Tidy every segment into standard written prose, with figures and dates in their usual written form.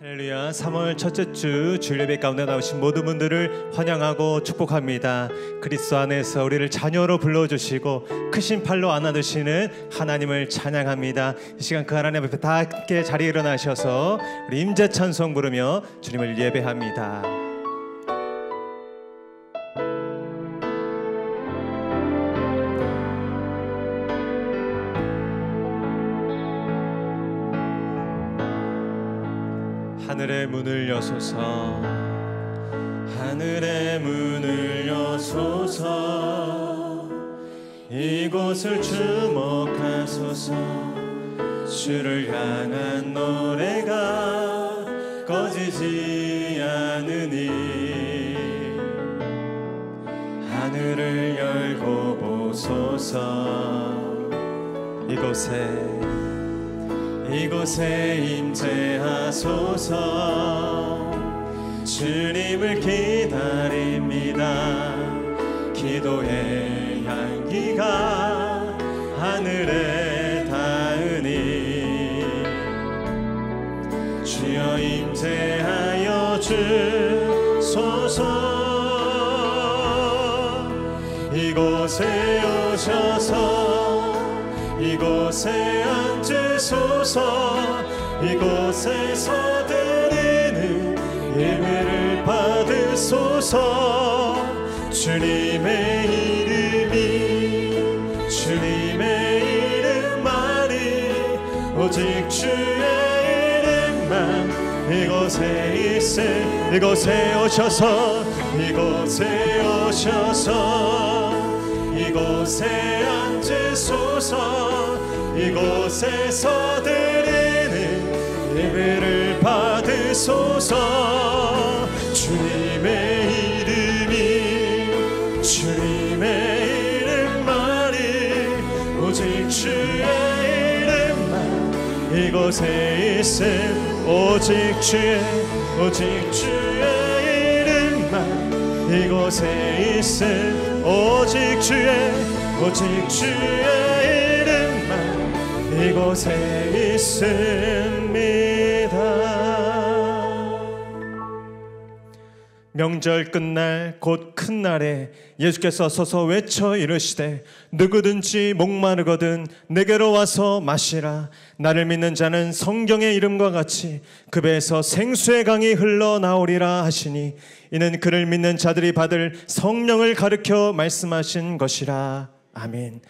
할렐루야. 3월 첫째 주 주일 예배 가운데 나오신 모든 분들을 환영하고 축복합니다. 그리스도 안에서 우리를 자녀로 불러주시고 크신 팔로 안아주시는 하나님을 찬양합니다. 이 시간 그 하나님 앞에 다 함께 자리에 일어나셔서 우리 임재 찬송 부르며 주님을 예배합니다. 하늘의 문을 여소서, 하늘의 문을 여소서, 이곳을 주목하소서. 주를 향한 노래가 꺼지지 않으니 하늘을 열고 보소서. 이곳에 임재하소서. 주님을 기다립니다. 기도의 향기가 하늘에 닿으니 주여 임재하여 주소서. 이곳에 오셔서 이곳에 앉으소서. 이곳에서 드리는 예배를 받으소서. 주님의 이름만이 오직 주의 이름만 이곳에 있음. 이곳에 오셔서 이곳에 앉으소서. 이곳에서 드리는 예배를 받으소서. 주님의 이름만이 오직 주의 이름만 이곳에 있음. 오직 주의 이름만 이곳에 있음. 오직 주의 이름만 이곳에 있습니다. 명절 끝날 곧 큰 날에 예수께서 서서 외쳐 이르시되 누구든지 목마르거든 내게로 와서 마시라. 나를 믿는 자는 성경의 이름과 같이 그 배에서 생수의 강이 흘러나오리라 하시니 이는 그를 믿는 자들이 받을 성령을 가르쳐 말씀하신 것이라. 아멘.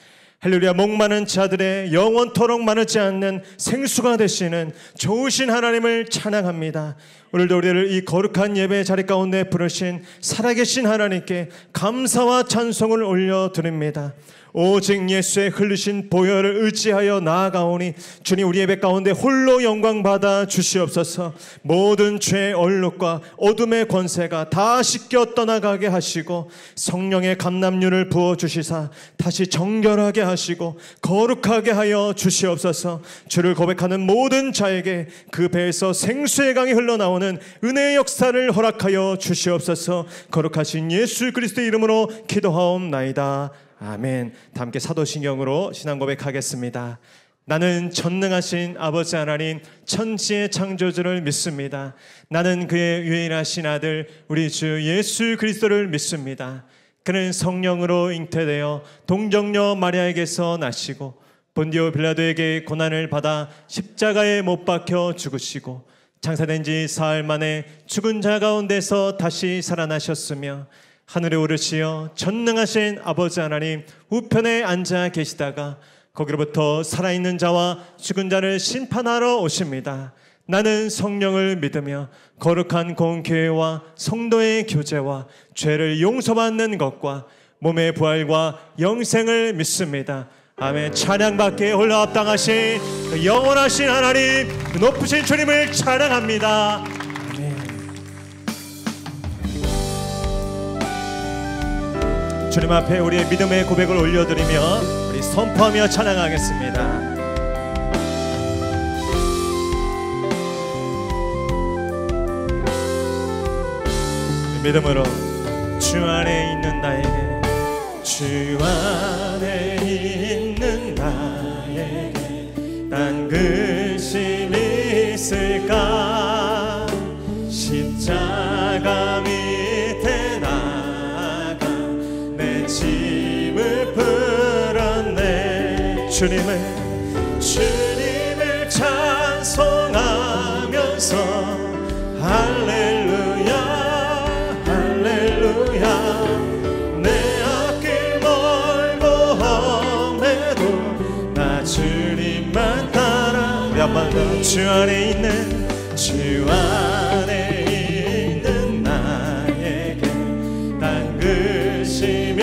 할렐루야. 목마른 자들의 영원토록 마르지 않는 생수가 되시는 좋으신 하나님을 찬양합니다. 오늘도 우리를 이 거룩한 예배의 자리 가운데 부르신 살아계신 하나님께 감사와 찬송을 올려드립니다. 오직 예수의 흘리신 보혈을 의지하여 나아가오니 주님 우리 예배 가운데 홀로 영광 받아 주시옵소서. 모든 죄의 얼룩과 어둠의 권세가 다 씻겨 떠나가게 하시고 성령의 감람유를 부어주시사 다시 정결하게 하시고 거룩하게 하여 주시옵소서. 주를 고백하는 모든 자에게 그 배에서 생수의 강이 흘러나오는 은혜의 역사를 허락하여 주시옵소서. 거룩하신 예수 그리스도의 이름으로 기도하옵나이다. 아멘. 다 함께 사도신경으로 신앙 고백하겠습니다. 나는 전능하신 아버지 하나님 천지의 창조주를 믿습니다. 나는 그의 유일하신 아들 우리 주 예수 그리스도를 믿습니다. 그는 성령으로 잉태되어 동정녀 마리아에게서 나시고 본디오 빌라도에게 고난을 받아 십자가에 못 박혀 죽으시고 장사된 지 사흘 만에 죽은 자 가운데서 다시 살아나셨으며 하늘에 오르시어 전능하신 아버지 하나님 우편에 앉아 계시다가 거기로부터 살아있는 자와 죽은 자를 심판하러 오십니다. 나는 성령을 믿으며 거룩한 공교회와 성도의 교제와 죄를 용서받는 것과 몸의 부활과 영생을 믿습니다. 아멘. 찬양받기에 올라합당하신 그 영원하신 하나님 그 높으신 주님을 찬양합니다. 주님 앞에 우리의 믿음의 고백을 올려드리며 우리 선포하며 찬양하겠습니다. 믿음으로 주 안에 있는 나에게 주 안에 있는 나에게 딴 근심이 있을까? 주님을 찬송하면서 할렐루야 할렐루야 내 앞길 멀고 험해도 나 주님만 따라 우리 한번 더 주 안에 있는 주 안에 있는 나에게 당근심이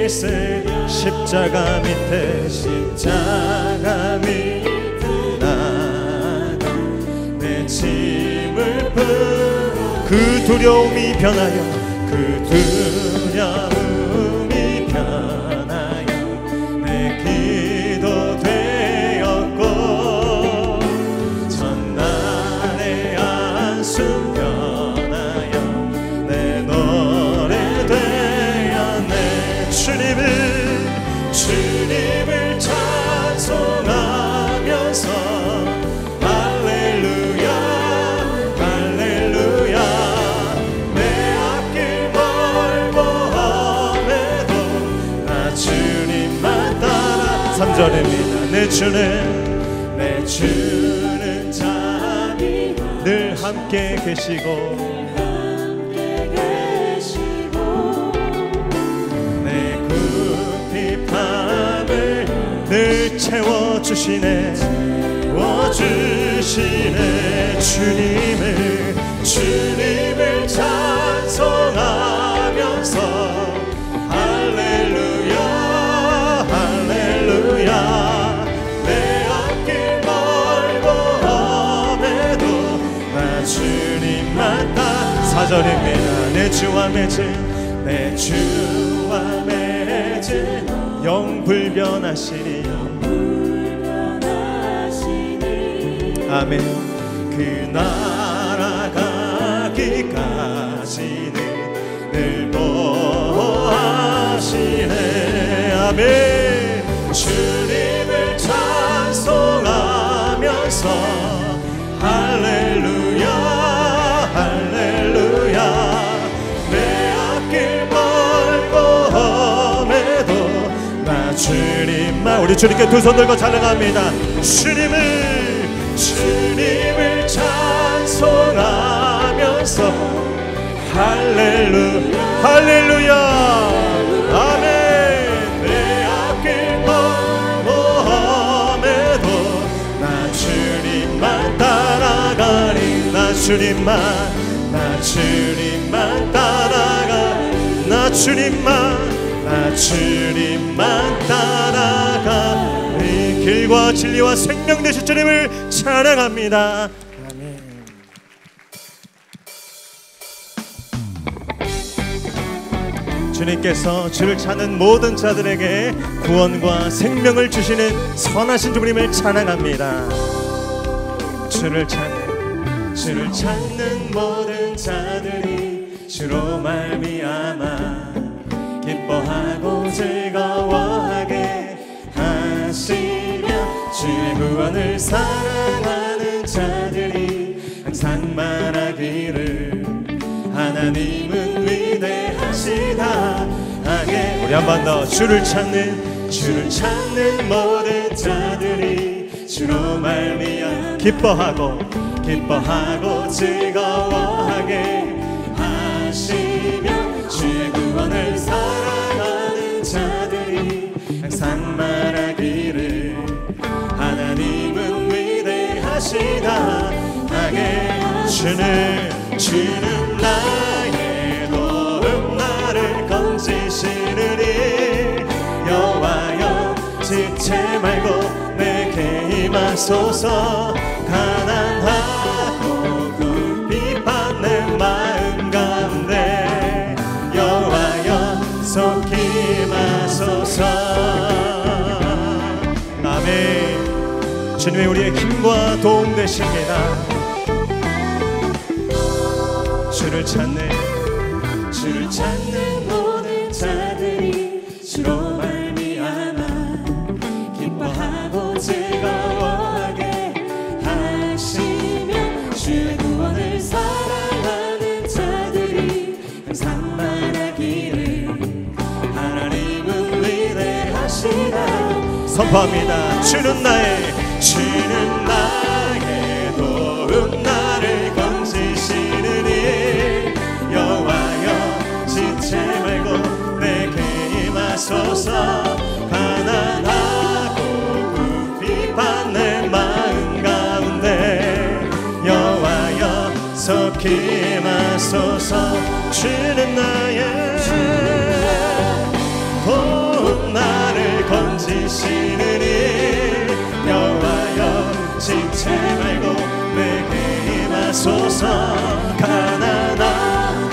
있으리 십자가 밑에 나가 내 짐을 그 두려움이 변하여 내 기도 되었고 전날의 한숨 변하여 내 노래 되었네 주님을 찬송하면서 할렐루야 할렐루야 내 앞길 멀고 험해도 나 주님만 따라 3절입니다 내 주는 자비 늘 함께 계시고 늘 채워주시네 주님을 찬송하면서 할렐루야 할렐루야 내 앞길 멀고 험해도 나 주님만 따라 4절입니다 내 주와 맺은 영불변하시니 아멘 그 날아가기까지는 늘 보호하시네 아멘 주님을 찬송하면서 할렐루야 할렐루야 내 앞길 멀고 험해도 나 주님만 우리 주님께 두 손 들고 찬양합니다 주님을 찬송하면서 할렐루야 할렐루야 아멘 내 앞길 멀고 험해도 나 주님만 따라가리 나 주님만 따라가리 나 주님만 따라가리 길과 진리와 생명 되신 주님을 찬양합니다 아멘 주님께서 주를 찾는 모든 자들에게 구원과 생명을 주시는 선하신 주님을 찬양합니다 주를 찾는 모든 자들이 주로 말미암아 기뻐하고 즐거워하게 하시며 주의 구원을 사랑하는 자들이 항상 말하기를 하나님은 위대하시다 하게 우리 한 번 더 주를 찾는 모든 자들이 주로 말미암아 기뻐하고 즐거워하게 하시며 주의 구원을 사랑하는 자들이 항상 말하기를 하나님은 위대하시다 하게 주는 나의 도움 나를 건지시느니 여호와여 지체 말고 내게 임하소서 가난하고 굽이 판 내 마음 가운데 여호와여 속히 임하소서 아멘 주님이 우리의 힘과 도움 되십니다 주를 찾는 모든 자들이 주로 말미암아 기뻐하고 즐거워하게 하시며 주의 구원을 사랑하는 자들이 항상 말하기를 하나님은 위대하시다 선포합니다. 주는 나의 도움, 나를 건지시느니 여호와여 지체 말고 내게 임하소서. 가난하고 궁핍한 내 마음 가운데 여호와여 속히 임하소서. 주는 나의 도움, 나를 건지시느니 여호와여 지체 말고 내게 임하소서. 가난하고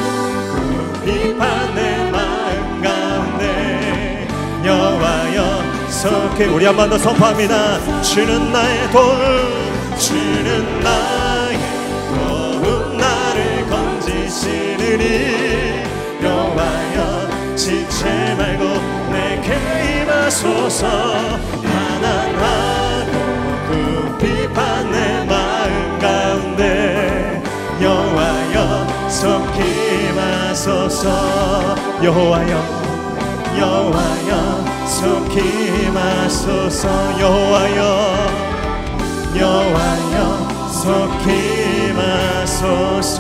궁핍한 내 마음 가운데 여호와여 속히. 우리 한 번 더 선포합니다. 주는 나의 도움, 주는 나의 도움, 나를 건지시느니 여호와여 지체 말고 내게 임하소서. 가난하고 궁핍한 내 마음 가운데 여호와여 속히 임하소서. 여호와여 속히 임하소서. 여호와여 속히 임하소서.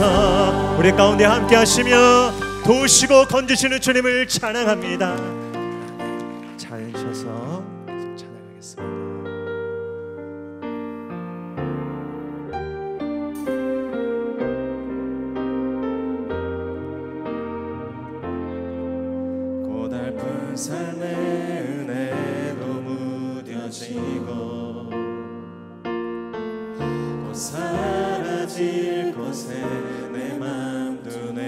우리 가운데 함께 하시며 도우시고 건지시는 주님을 찬양합니다. 잘 쉬어서 찬양하겠습니다. 고달픈 삶의 은혜도 무뎌지고 곧 사라질 곳에 내 맘 두네.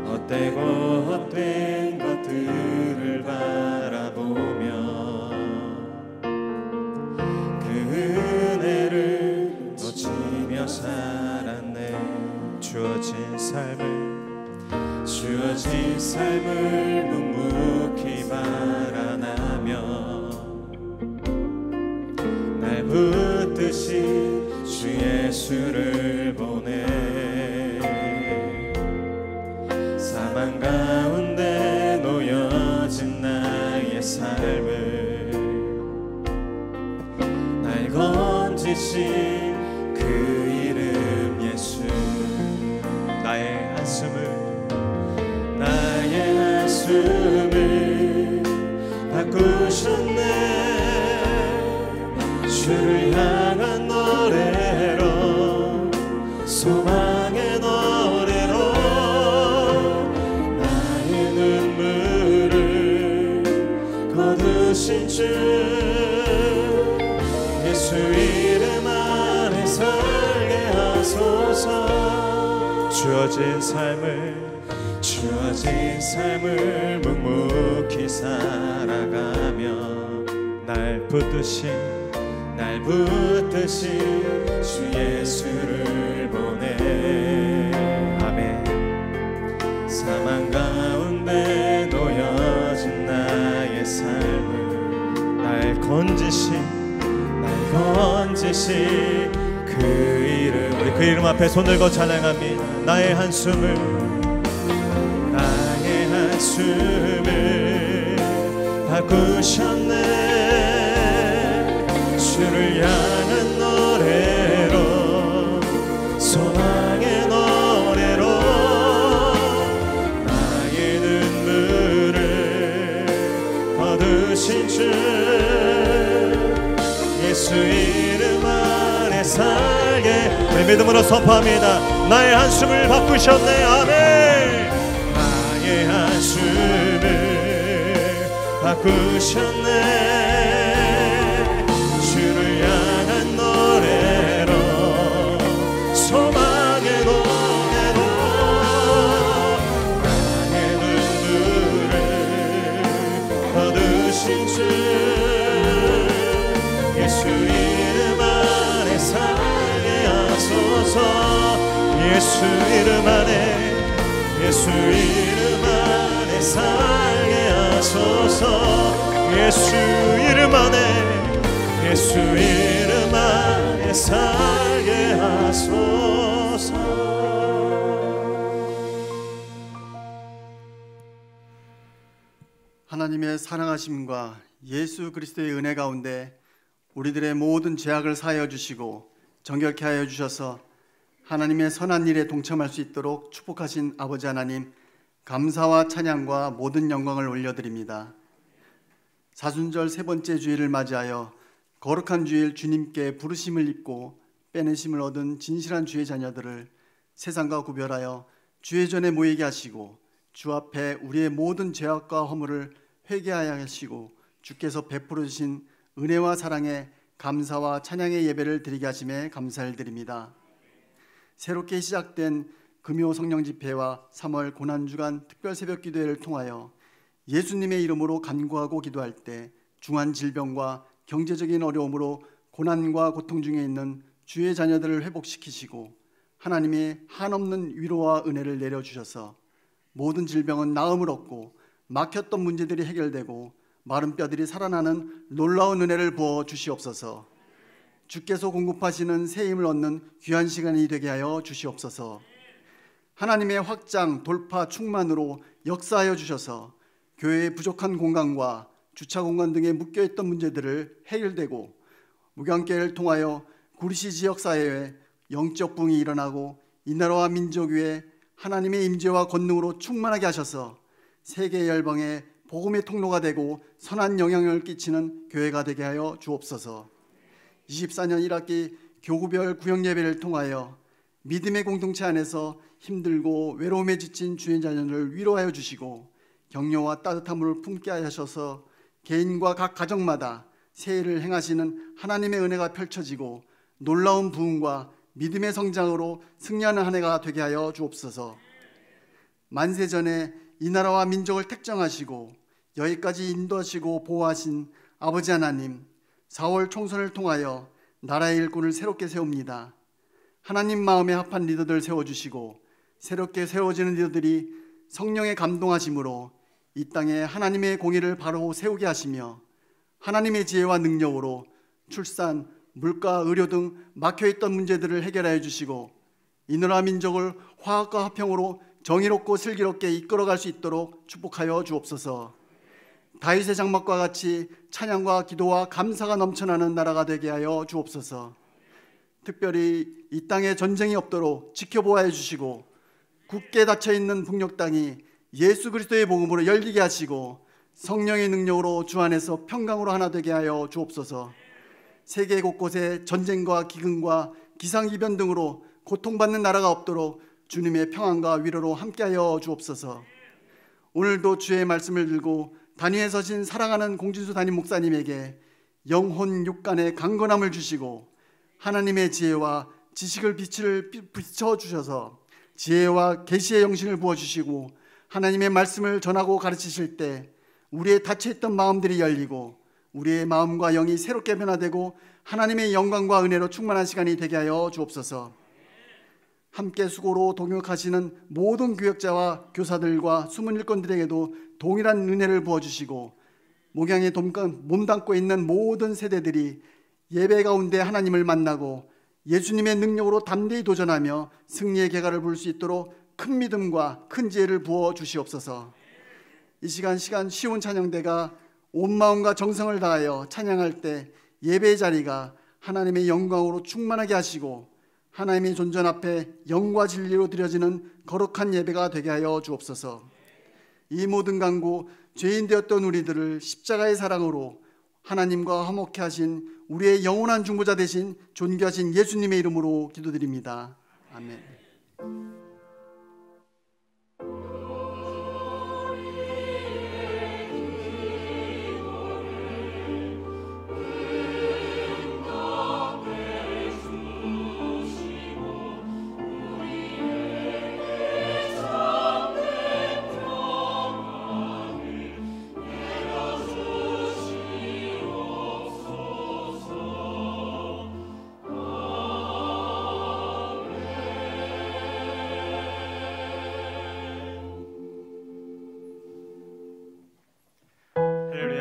헛되고 헛된 것들을 바라보며 그 은혜를 놓치며 살았네. 주어진 삶을 묵묵히 바라나며 날 붙드신 주 예수를 보내. 사망 가운데 놓여진 나의 삶을 날 건지신 그 이름 예수. 나의 한숨을 바꾸셨네. 주를 향한 노래로, 소망의 노래로 나의 눈물을 거두신 주 예수 이름 안에 살게 하소서. 주어진 삶을 묵묵히 살아가며 날 붙드신 주 예수를 보내. 아멘. 사망 가운데 놓여진 나의 삶을 날 건지신 그 이름. 우리 그 이름 앞에 손 들고 찬양합니다. 나의 한숨을 바꾸셨네. 주를 향한 노래로, 소망의 노래로 나의 눈물을 거두신 주 예수 이름 안에 살게. 내 믿음으로 선포합니다. 나의 한숨을 바꾸셨네. 아멘. 나의 한숨을 바꾸셨네. 주를 향한 노래로, 소망의 노래로 나의 눈물을 거두신 주 예수 이름 안에 살게 하소서. 예수 이름 안에 살게 하소서. 예수 이름 안에 살게 하소서. 하나님 하나님의 사랑하심과 예수 그리스도의 은혜 가운데 우리들의 모든 죄악을 사하여 주시고 정결케 하여 주셔서 하나님의 선한 일에 동참할 수 있도록 축복하신 아버지 하나님, 감사와 찬양과 모든 영광을 올려드립니다. 사순절 세 번째 주일을 맞이하여 거룩한 주일 주님께 부르심을 입고 빼내심을 얻은 진실한 주의 자녀들을 세상과 구별하여 주의 전에 모이게 하시고 주 앞에 우리의 모든 죄악과 허물을 회개하여 하시고 주께서 베풀어 주신 은혜와 사랑에 감사와 찬양의 예배를 드리게 하심에 감사를 드립니다. 새롭게 시작된 금요 성령 집회와 3월 고난주간 특별 새벽 기도회를 통하여 예수님의 이름으로 간구하고 기도할 때 중한 질병과 경제적인 어려움으로 고난과 고통 중에 있는 주의 자녀들을 회복시키시고 하나님의 한없는 위로와 은혜를 내려주셔서 모든 질병은 나음을 얻고 막혔던 문제들이 해결되고 마른 뼈들이 살아나는 놀라운 은혜를 부어 주시옵소서. 주께서 공급하시는 새 힘을 얻는 귀한 시간이 되게 하여 주시옵소서. 하나님의 확장, 돌파, 충만으로 역사하여 주셔서 교회의 부족한 공간과 주차 공간 등에 묶여있던 문제들을 해결되고 무경계를 통하여 구리시 지역사회에 영적 부흥이 일어나고 이 나라와 민족 위에 하나님의 임재와 권능으로 충만하게 하셔서 세계 열방의 복음의 통로가 되고 선한 영향을 끼치는 교회가 되게 하여 주옵소서. 24년 1학기 교구별 구역 예배를 통하여 믿음의 공동체 안에서 힘들고 외로움에 지친 주의 자녀를 위로하여 주시고 격려와 따뜻함을 품게 하셔서 개인과 각 가정마다 새해를 행하시는 하나님의 은혜가 펼쳐지고 놀라운 부흥과 믿음의 성장으로 승리하는 한 해가 되게 하여 주옵소서. 만세 전에 이 나라와 민족을 택정하시고 여기까지 인도하시고 보호하신 아버지 하나님, 4월 총선을 통하여 나라의 일꾼을 새롭게 세웁니다. 하나님 마음에 합한 리더들 세워주시고 새롭게 세워지는 리더들이 성령의 감동하심으로 이 땅에 하나님의 공의를 바로 세우게 하시며 하나님의 지혜와 능력으로 출산, 물가, 의료 등 막혀있던 문제들을 해결하여 주시고 이 나라 민족을 화합과 화평으로 정의롭고 슬기롭게 이끌어갈 수 있도록 축복하여 주옵소서. 다윗의 장막과 같이 찬양과 기도와 감사가 넘쳐나는 나라가 되게 하여 주옵소서. 특별히 이 땅에 전쟁이 없도록 지켜보아해 주시고 굳게 닫혀있는 북녘 땅이 예수 그리스도의 복음으로 열리게 하시고 성령의 능력으로 주 안에서 평강으로 하나 되게 하여 주옵소서. 세계 곳곳에 전쟁과 기근과 기상이변 등으로 고통받는 나라가 없도록 주님의 평안과 위로로 함께하여 주옵소서. 오늘도 주의 말씀을 들고 단위에 서신 사랑하는 공진수 담임 목사님에게 영혼 육간의 강건함을 주시고 하나님의 지혜와 지식을 비춰주셔서 지혜와 계시의 영신을 부어주시고 하나님의 말씀을 전하고 가르치실 때 우리의 닫혀있던 마음들이 열리고 우리의 마음과 영이 새롭게 변화되고 하나님의 영광과 은혜로 충만한 시간이 되게 하여 주옵소서. 함께 수고로 동역하시는 모든 교역자와 교사들과 숨은 일꾼들에게도 동일한 은혜를 부어주시고 목양에 몸담고 있는 모든 세대들이 예배 가운데 하나님을 만나고 예수님의 능력으로 담대히 도전하며 승리의 계가를 볼 수 있도록 큰 믿음과 큰 지혜를 부어 주시옵소서. 이 시간 쉬운 찬양대가 온 마음과 정성을 다하여 찬양할 때 예배의 자리가 하나님의 영광으로 충만하게 하시고 하나님의 존전 앞에 영과 진리로 드려지는 거룩한 예배가 되게 하여 주옵소서. 이 모든 간구 죄인 되었던 우리들을 십자가의 사랑으로 하나님과 화목케 하신 우리의 영원한 중보자 되신 존귀하신 예수님의 이름으로 기도드립니다. 아멘.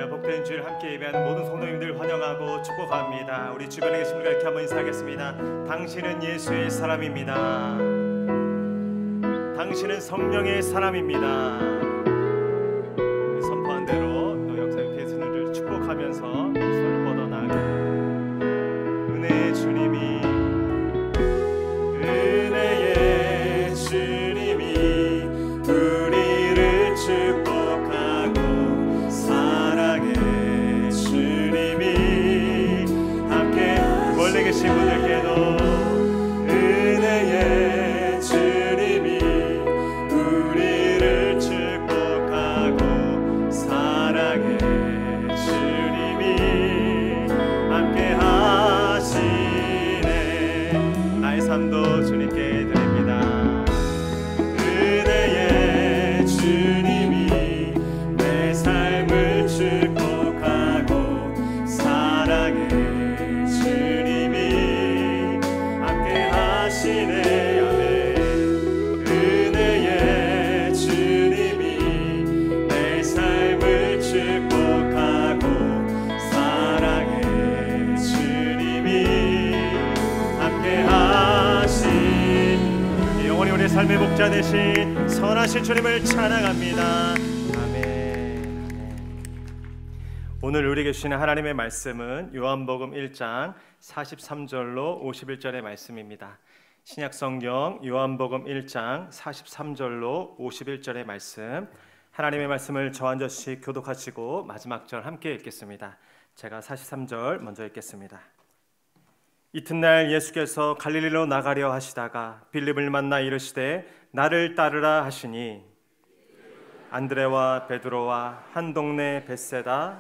복된 주일 함께 예배하는 모든 성도님들 환영하고 축복합니다. 우리 주변에 계신 분과 이렇게 한번 인사하겠습니다. 당신은 예수의 사람입니다. 당신은 성령의 사람입니다. 선포한 대로 기도하면서 손을 뻗어 나아갑니다. 은혜의 주님이 우리를 축복하고 사랑의 주님이 함께 멀리 계신 분들께도 은혜의 주님이 우리를 축복하고 사랑의 주님이 함께 하시네. 나의 삶도 주님께 드립니다. 은혜의 주님이 내 삶을 축복하고 사랑의 주님이 함께 하시네. 아멘. 은혜의 주님이 내 삶을 축복하고 사랑의 주님이 함께 하시네. 영원히 우리의 삶의 목자 되신 선하신 주님을 찬양합니다. 아멘. 오늘 우리에게 주시는 하나님의 말씀은 요한복음 1장 43절로 51절의 말씀입니다. 신약성경 요한복음 1장 43절로 51절의 말씀, 하나님의 말씀을 저 한 절씩 교독하시고 마지막 절 함께 읽겠습니다. 제가 43절 먼저 읽겠습니다. 이튿날 예수께서 갈릴리로 나가려 하시다가 빌립을 만나 이르시되 나를 따르라 하시니 안드레와 베드로와 한 동네 벳세다.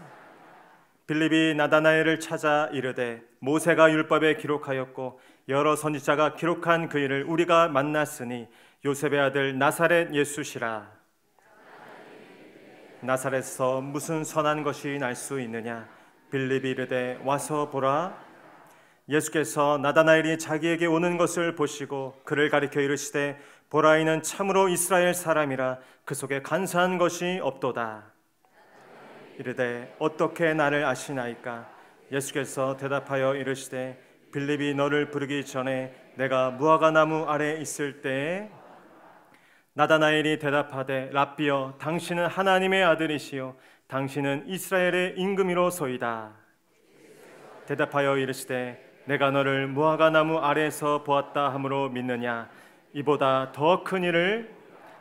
빌립이 나다나엘을 찾아 이르되 모세가 율법에 기록하였고 여러 선지자가 기록한 그 일을 우리가 만났으니 요셉의 아들 나사렛 예수시라. 나사렛에서 무슨 선한 것이 날 수 있느냐? 빌립이 이르되 와서 보라. 예수께서 나다나엘이 자기에게 오는 것을 보시고 그를 가리켜 이르시되 보라, 이는 참으로 이스라엘 사람이라 그 속에 간사한 것이 없도다. 이르되 어떻게 나를 아시나이까? 예수께서 대답하여 이르시되 빌립이 너를 부르기 전에 내가 무화과 나무 아래 있을 때에 나다나엘이 대답하되 랍비여, 당신은 하나님의 아들이시요 당신은 이스라엘의 임금이로소이다. 대답하여 이르시되 내가 너를 무화과 나무 아래에서 보았다 함으로 믿느냐? 이보다 더 큰 일을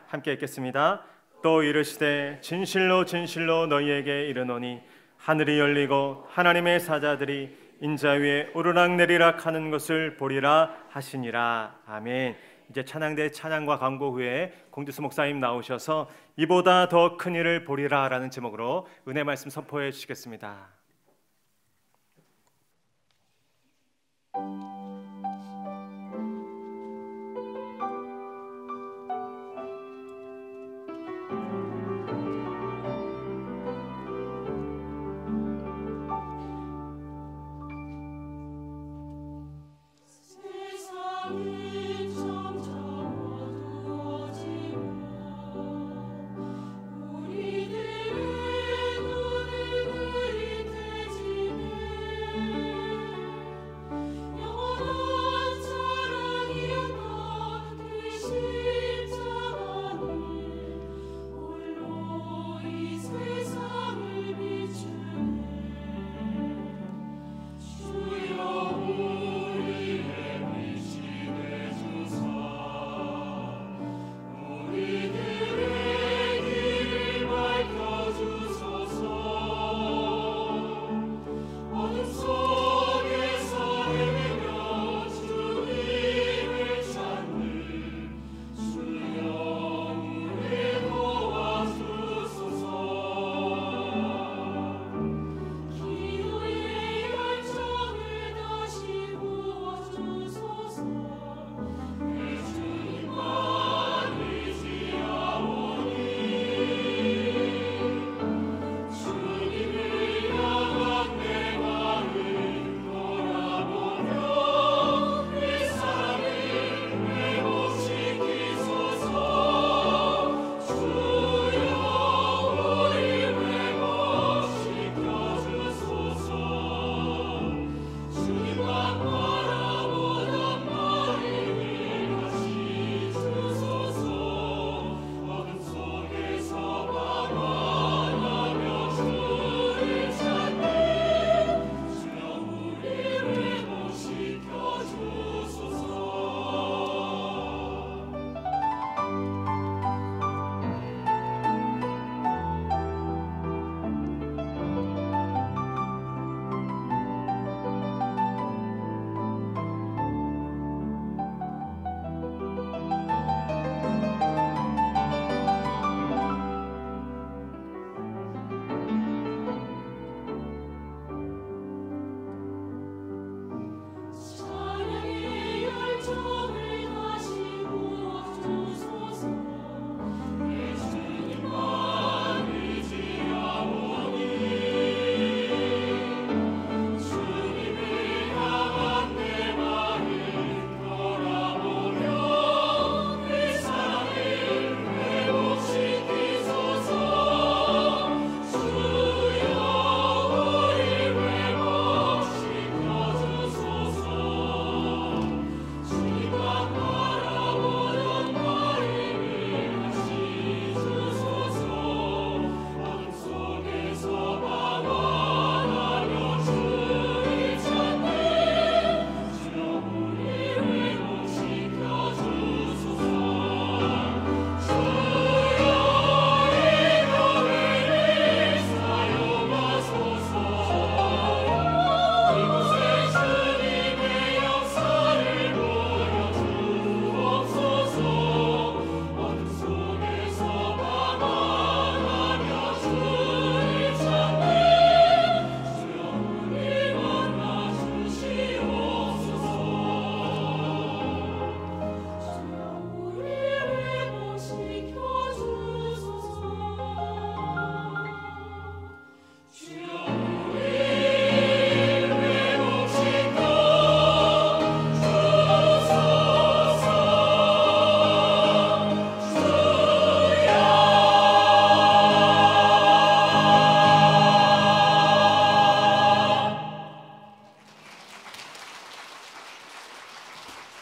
함께 읽겠습니다. 또 이르시되 진실로 진실로 너희에게 이르노니 하늘이 열리고 하나님의 사자들이 인자 위에 오르락내리락 하는 것을 보리라 하시니라. 아멘. 이제 찬양대 찬양과 광고 후에 공주수 목사님 나오셔서 이보다 더 큰 일을 보리라 라는 제목으로 은혜 말씀 선포해 주시겠습니다.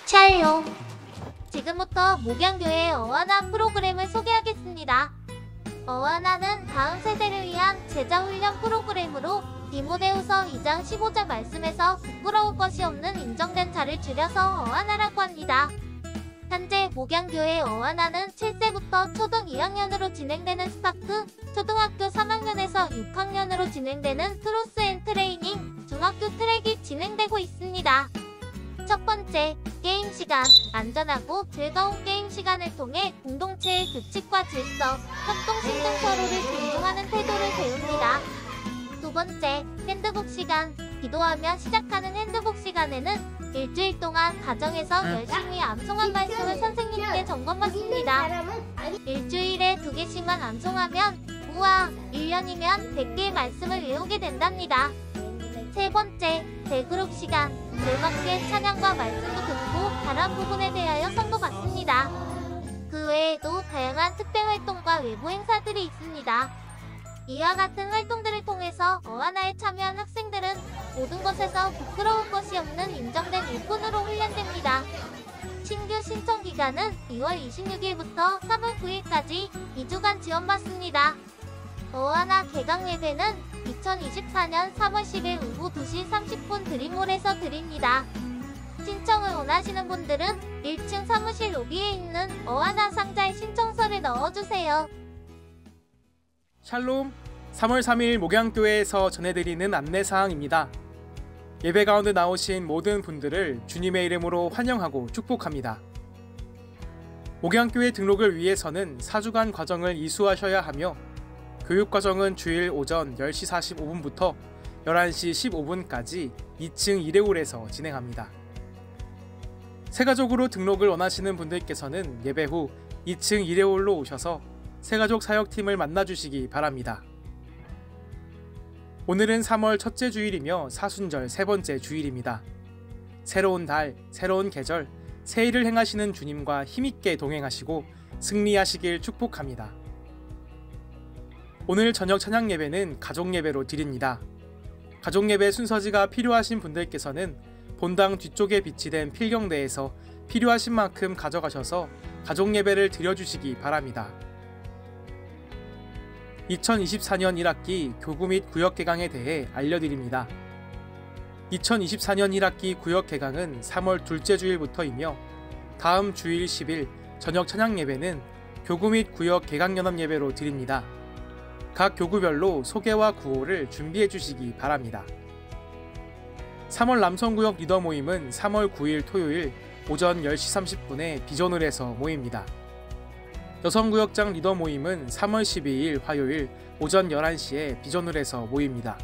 샬롬. 지금부터 목양교회 어하나 프로그램을 소개하겠습니다. 어하나는 다음 세대를 위한 제자훈련 프로그램으로 디모데후서 2장 15절 말씀에서 부끄러울 것이 없는 인정된 자를 줄여서 어하나라고 합니다. 현재 목양교회 어하나는 7세부터 초등 2학년으로 진행되는 스타크, 초등학교 3학년에서 6학년으로 진행되는 크로스 앤 트레이닝, 중학교 트랙이 진행되고 있습니다. 첫 번째, 게임 시간. 안전하고 즐거운 게임 시간을 통해 공동체의 규칙과 질서, 협동심등 서로를 존중하는 태도를 배웁니다. 두 번째, 핸드북 시간. 기도하며 시작하는 핸드북 시간에는 일주일 동안 가정에서 열심히 암송한 말씀을 선생님께 점검받습니다. 일주일에 2개씩만 암송하면 우와, 1년이면 100개의 말씀을 외우게 된답니다. 세 번째, 대그룹 시간. 즐겁게 찬양과 말씀도 듣고 다른 부분에 대하여 선고받습니다. 그 외에도 다양한 특별 활동과 외부 행사들이 있습니다. 이와 같은 활동들을 통해서 어하나에 참여한 학생들은 모든 것에서 부끄러울 것이 없는 인정된 일꾼으로 훈련됩니다. 신규 신청 기간은 2월 26일부터 3월 9일까지 2주간 지원받습니다. 어하나 개강 예배는 2024년 3월 10일 오후 2시 30분 드림홀에서 드립니다. 신청을 원하시는 분들은 1층 사무실 로비에 있는 어하나 상자에 신청서를 넣어주세요. 샬롬, 3월 3일 목양교회에서 전해드리는 안내사항입니다. 예배 가운데 나오신 모든 분들을 주님의 이름으로 환영하고 축복합니다. 목양교회 등록을 위해서는 4주간 과정을 이수하셔야 하며 교육과정은 주일 오전 10시 45분부터 11시 15분까지 2층 1회홀에서 진행합니다. 새가족으로 등록을 원하시는 분들께서는 예배 후 2층 1회홀로 오셔서 새가족 사역팀을 만나주시기 바랍니다. 오늘은 3월 첫째 주일이며 사순절 세 번째 주일입니다. 새로운 달, 새로운 계절, 새 일을 행하시는 주님과 힘있게 동행하시고 승리하시길 축복합니다. 오늘 저녁 찬양 예배는 가족 예배로 드립니다. 가족 예배 순서지가 필요하신 분들께서는 본당 뒤쪽에 비치된 필경대에서 필요하신 만큼 가져가셔서 가족 예배를 드려주시기 바랍니다. 2024년 1학기 교구 및 구역 개강에 대해 알려드립니다. 2024년 1학기 구역 개강은 3월 둘째 주일부터이며 다음 주일 10일 저녁 찬양 예배는 교구 및 구역 개강 연합 예배로 드립니다. 각 교구별로 소개와 구호를 준비해 주시기 바랍니다. 3월 남성구역 리더 모임은 3월 9일 토요일 오전 10시 30분에 비전홀에서 모입니다. 여성구역장 리더 모임은 3월 12일 화요일 오전 11시에 비전홀에서 모입니다.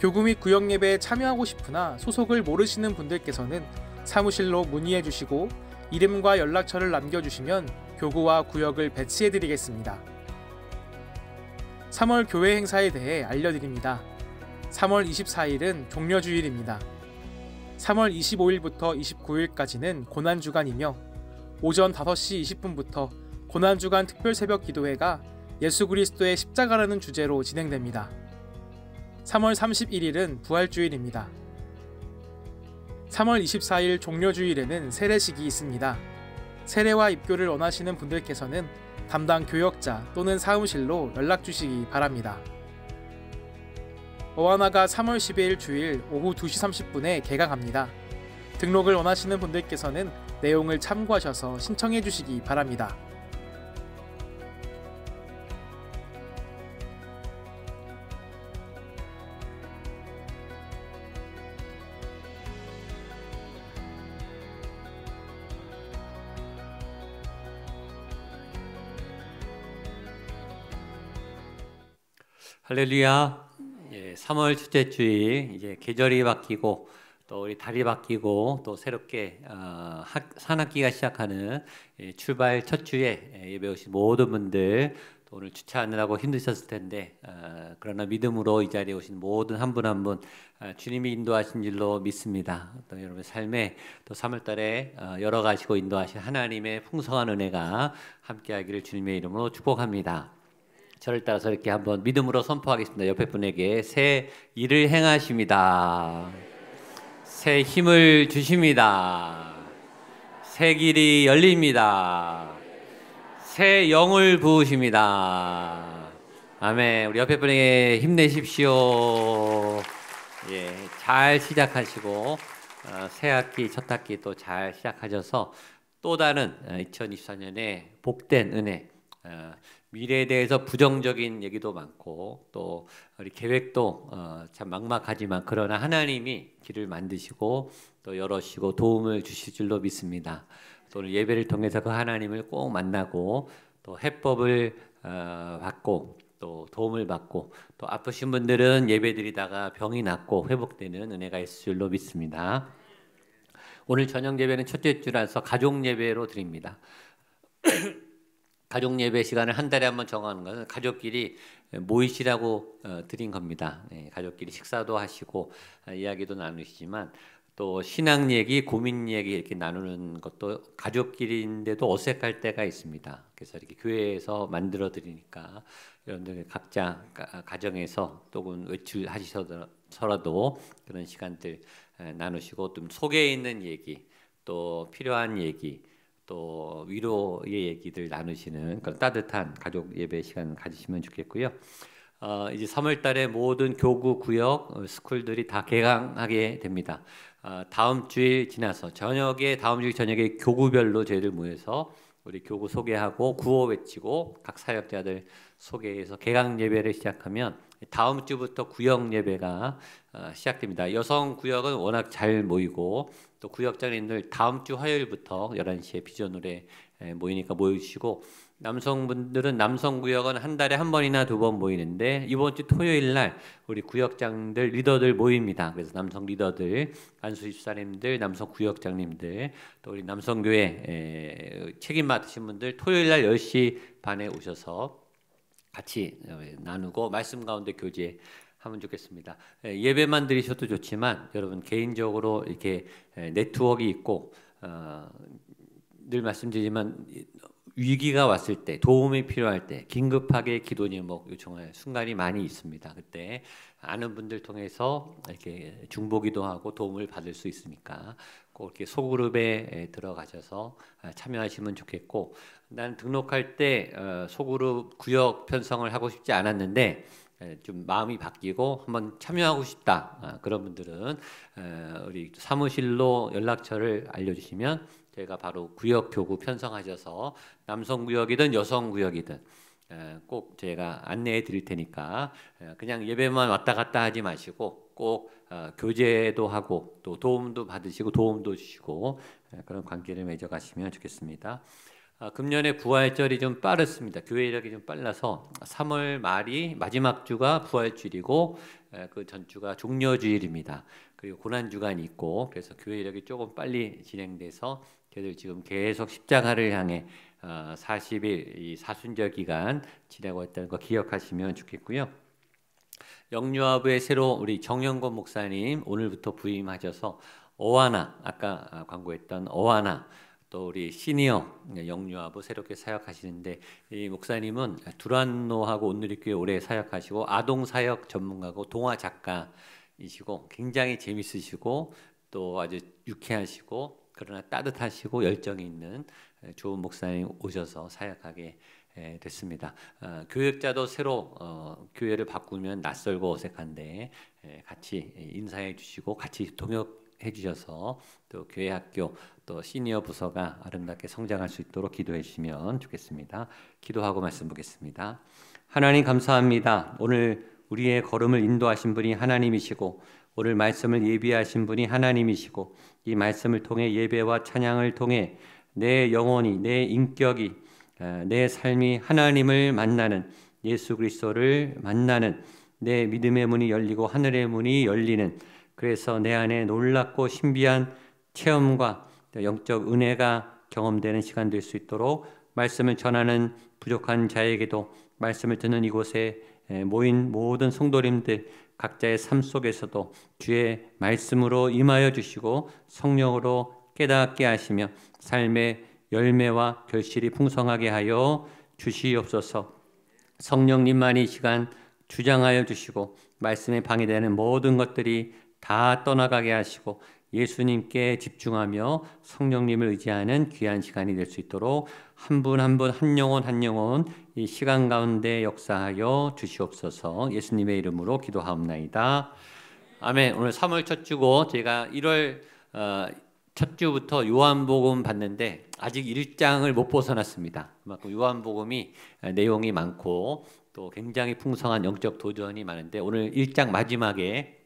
교구 및 구역 예배에 참여하고 싶으나 소속을 모르시는 분들께서는 사무실로 문의해 주시고 이름과 연락처를 남겨주시면 교구와 구역을 배치해 드리겠습니다. 3월 교회 행사에 대해 알려드립니다. 3월 24일은 종려주일입니다. 3월 25일부터 29일까지는 고난주간이며 오전 5시 20분부터 고난주간 특별새벽 기도회가 예수 그리스도의 십자가라는 주제로 진행됩니다. 3월 31일은 부활주일입니다. 3월 24일 종려주일에는 세례식이 있습니다. 세례와 입교를 원하시는 분들께서는 담당 교역자 또는 사무실로 연락주시기 바랍니다. 어하나가 3월 12일 주일 오후 2시 30분에 개강합니다. 등록을 원하시는 분들께서는 내용을 참고하셔서 신청해 주시기 바랍니다. 할렐루야. 3월 첫째 주일 이제 계절이 바뀌고 또 우리 달이 바뀌고 또 새롭게 산학기가 시작하는 출발 첫 주에 예배 오신 모든 분들 또 오늘 주차하느라고 힘드셨을 텐데 그러나 믿음으로 이 자리에 오신 모든 한 분 한 분 주님이 인도하신 줄로 믿습니다. 또 여러분의 삶에 또 3월달에 열어가시고 인도하신 하나님의 풍성한 은혜가 함께하기를 주님의 이름으로 축복합니다. 저를 따라서 이렇게 한번 믿음으로 선포하겠습니다. 옆에 분에게 새 일을 행하십니다. 새 힘을 주십니다. 새 길이 열립니다. 새 영을 부으십니다. 아멘. 우리 옆에 분에게 힘내십시오. 예, 잘 시작하시고 새 학기 첫 학기 또 잘 시작하셔서 또 다른 2024년에 복된 은혜, 미래에 대해서 부정적인 얘기도 많고 또 우리 계획도 참 막막하지만 그러나 하나님이 길을 만드시고 또 열어주시고 도움을 주실 줄로 믿습니다. 또 오늘 예배를 통해서 그 하나님을 꼭 만나고 또 해법을 받고 또 도움을 받고 또 아프신 분들은 예배드리다가 병이 낫고 회복되는 은혜가 있을 줄로 믿습니다. 오늘 저녁 예배는 첫째 주라서 가족 예배로 드립니다. 가족 예배 시간을 한 달에 한번 정하는 것은 가족끼리 모이시라고 드린 겁니다. 가족끼리 식사도 하시고 이야기도 나누시지만 또 신앙 얘기, 고민 얘기 이렇게 나누는 것도 가족끼리인데도 어색할 때가 있습니다. 그래서 이렇게 교회에서 만들어 드리니까 여러분들 각자 가정에서 또는 외출하시더라도 그런 시간들 나누시고 좀 속에 있는 얘기, 또 필요한 얘기, 또 위로의 얘기들 나누시는 그런 따뜻한 가족 예배 시간 가지시면 좋겠고요. 이제 3월 달에 모든 교구, 구역, 스쿨들이 다 개강하게 됩니다. 다음 주일 지나서 다음 주일 저녁에 교구별로 저희들 모여서 우리 교구 소개하고 구호 외치고 각 사역자들 소개해서 개강 예배를 시작하면 다음 주부터 구역 예배가 시작됩니다. 여성 구역은 워낙 잘 모이고 또 구역장님들 다음 주 화요일부터 11시에 비전홀에 모이니까 모이시고 남성분들은 남성 구역은 한 달에 한 번이나 두 번 모이는데 이번 주 토요일 날 우리 구역장들 리더들 모입니다. 그래서 남성 리더들, 간수 집사님들, 남성 구역장님들 또 우리 남성교회 책임 맡으신 분들 토요일 날 10시 반에 오셔서 같이 나누고 말씀 가운데 교제하면 좋겠습니다. 예배만 드리셔도 좋지만 여러분 개인적으로 이렇게 네트워크 있고 늘 말씀드리지만 위기가 왔을 때 도움이 필요할 때 긴급하게 기도 제목 요청할 순간이 많이 있습니다. 그때 아는 분들 통해서 이렇게 중보기도 하고 도움을 받을 수 있으니까 꼭 이렇게 소그룹에 들어가셔서 참여하시면 좋겠고 난 등록할 때 소그룹 구역 편성을 하고 싶지 않았는데 좀 마음이 바뀌고 한번 참여하고 싶다 그런 분들은 우리 사무실로 연락처를 알려주시면 저희가 바로 구역 교구 편성하셔서 남성 구역이든 여성 구역이든 꼭 제가 안내해 드릴 테니까 그냥 예배만 왔다 갔다 하지 마시고 꼭 교제도 하고 또 도움도 받으시고 도움도 주시고 그런 관계를 맺어가시면 좋겠습니다. 금년에 부활절이 좀 빠르습니다. 교회 이력이 좀 빨라서 3월 말이 마지막 주가 부활주일이고 그 전주가 종려주일입니다. 그리고 고난주간이 있고 그래서 교회 이력이 조금 빨리 진행돼서 저희들 지금 계속 십자가를 향해 40일 이 사순절 기간 지내고 있다는 거 기억하시면 좋겠고요. 영유아부에 새로 우리 정영권 목사님 오늘부터 부임하셔서 어하나 아까 광고했던 어하나 또 우리 시니어 영유아부 새롭게 사역하시는데 이 목사님은 두란노하고 온누리교회 오래 사역하시고 아동 사역 전문가고 동화 작가이시고 굉장히 재밌으시고 또 아주 유쾌하시고 그러나 따뜻하시고 열정이 있는 좋은 목사님 오셔서 사역하게 됐습니다. 교역자도 새로 교회를 바꾸면 낯설고 어색한데 같이 인사해 주시고 같이 동역해 주셔서 또 교회 학교 또 시니어 부서가 아름답게 성장할 수 있도록 기도해 주시면 좋겠습니다. 기도하고 말씀 보겠습니다. 하나님 감사합니다. 오늘 우리의 걸음을 인도하신 분이 하나님이시고 오늘 말씀을 예비하신 분이 하나님이시고 이 말씀을 통해 예배와 찬양을 통해 내 영혼이 내 인격이 내 삶이 하나님을 만나는 예수 그리스도를 만나는 내 믿음의 문이 열리고 하늘의 문이 열리는 그래서 내 안에 놀랍고 신비한 체험과 영적 은혜가 경험되는 시간 될 수 있도록 말씀을 전하는 부족한 자에게도 말씀을 듣는 이곳에 모인 모든 성도님들 각자의 삶 속에서도 주의 말씀으로 임하여 주시고 성령으로 깨닫게 하시며 삶의 열매와 결실이 풍성하게 하여 주시옵소서. 성령님만이 이 시간 주장하여 주시고 말씀에 방해되는 모든 것들이 다 떠나가게 하시고 예수님께 집중하며 성령님을 의지하는 귀한 시간이 될 수 있도록 한 분 한 분 한 영혼 한 영혼 이 시간 가운데 역사하여 주시옵소서. 예수님의 이름으로 기도하옵나이다. 아멘. 오늘 3월 첫 주고 제가 1월 첫 주부터 요한복음 봤는데 아직 1장을 못 벗어났습니다. 그만큼 요한복음이 내용이 많고 또 굉장히 풍성한 영적 도전이 많은데 오늘 1장 마지막에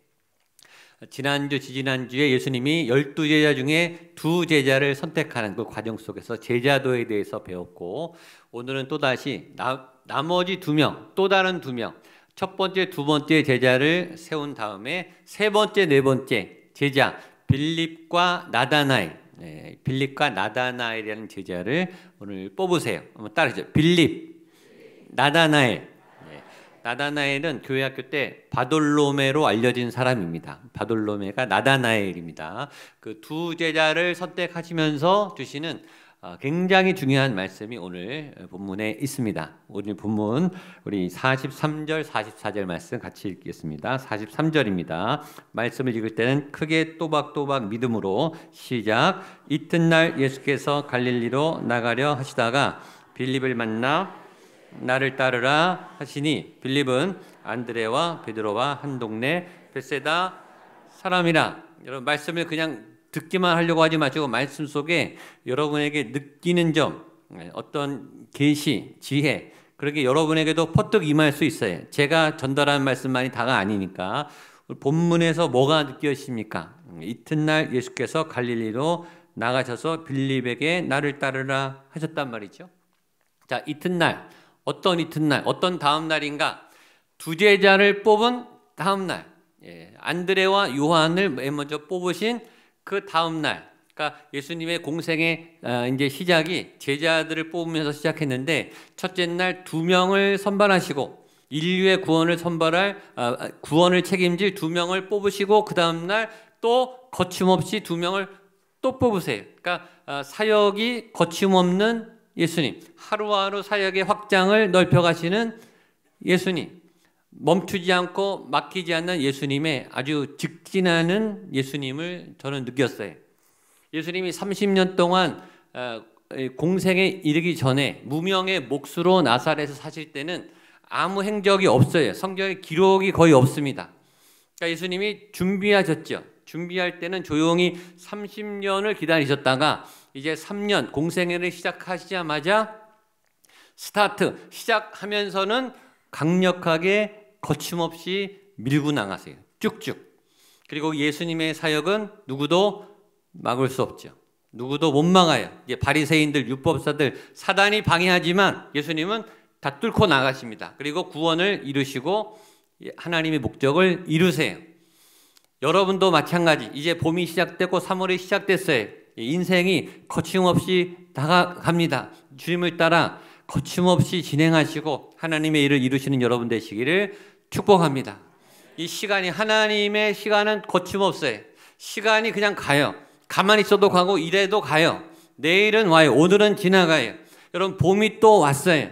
지난주 지지난주에 예수님이 12제자 중에 2제자를 선택하는 그 과정 속에서 제자도에 대해서 배웠고 오늘은 또다시 나머지 2명 또 다른 2명 첫 번째 두 번째 제자를 세운 다음에 세 번째 네 번째 제자 빌립과 나다나엘 빌립과 나다나엘이라는 제자를 오늘 뽑으세요. 한번 따라하죠. 빌립 나다나엘 나다나엘은 교회 학교 때 바돌로메로 알려진 사람입니다. 바돌로메가 나다나엘입니다. 그 2 제자를 선택하시면서 주시는 굉장히 중요한 말씀이 오늘 본문에 있습니다. 오늘 본문 우리 43절 44절 말씀 같이 읽겠습니다. 43절입니다. 말씀을 읽을 때는 크게 또박또박 믿음으로 시작. 이튿날 예수께서 갈릴리로 나가려 하시다가 빌립을 만나 나를 따르라 하시니 빌립은 안드레와 베드로와 한 동네 벳세다 사람이라. 여러분 말씀을 그냥 듣기만 하려고 하지 마시고 말씀 속에 여러분에게 느끼는 점 어떤 계시, 지혜 그렇게 여러분에게도 퍼뜩 임할 수 있어요. 제가 전달하는 말씀만이 다가 아니니까 본문에서 뭐가 느껴지십니까? 이튿날 예수께서 갈릴리로 나가셔서 빌립에게 나를 따르라 하셨단 말이죠. 자, 이튿날 어떤 이튿날, 어떤 다음 날인가? 2 제자를 뽑은 다음 날, 안드레와 요한을 맨 먼저 뽑으신 그 다음 날, 그러니까 예수님의 공생의 이제 시작이 제자들을 뽑으면서 시작했는데 첫째 날 2명을 선발하시고 인류의 구원을 구원을 책임질 2명을 뽑으시고 그 다음 날 또 거침없이 2명을 또 뽑으세요. 그러니까 사역이 거침없는 예수님, 하루하루 사역의 확장을 넓혀가시는 예수님, 멈추지 않고 막히지 않는 예수님의 아주 직진하는 예수님을 저는 느꼈어요. 예수님이 30년 동안 공생에 이르기 전에 무명의 몫으로 나사렛에서 사실 때는 아무 행적이 없어요. 성경에 기록이 거의 없습니다. 그러니까 예수님이 준비하셨죠. 준비할 때는 조용히 30년을 기다리셨다가 이제 3년 공생애를 시작하시자마자 시작하면서는 강력하게 거침없이 밀고 나가세요. 쭉쭉. 그리고 예수님의 사역은 누구도 막을 수 없죠. 누구도 못 막아요. 이제 바리새인들, 율법사들, 사단이 방해하지만 예수님은 다 뚫고 나가십니다. 그리고 구원을 이루시고 하나님의 목적을 이루세요. 여러분도 마찬가지. 이제 봄이 시작됐고 3월이 시작됐어요. 인생이 거침없이 다가갑니다. 주님을 따라 거침없이 진행하시고 하나님의 일을 이루시는 여러분 되시기를 축복합니다. 이 시간이 하나님의 시간은 거침없어요. 시간이 그냥 가요. 가만히 있어도 가고 이래도 가요. 내일은 와요. 오늘은 지나가요. 여러분 봄이 또 왔어요.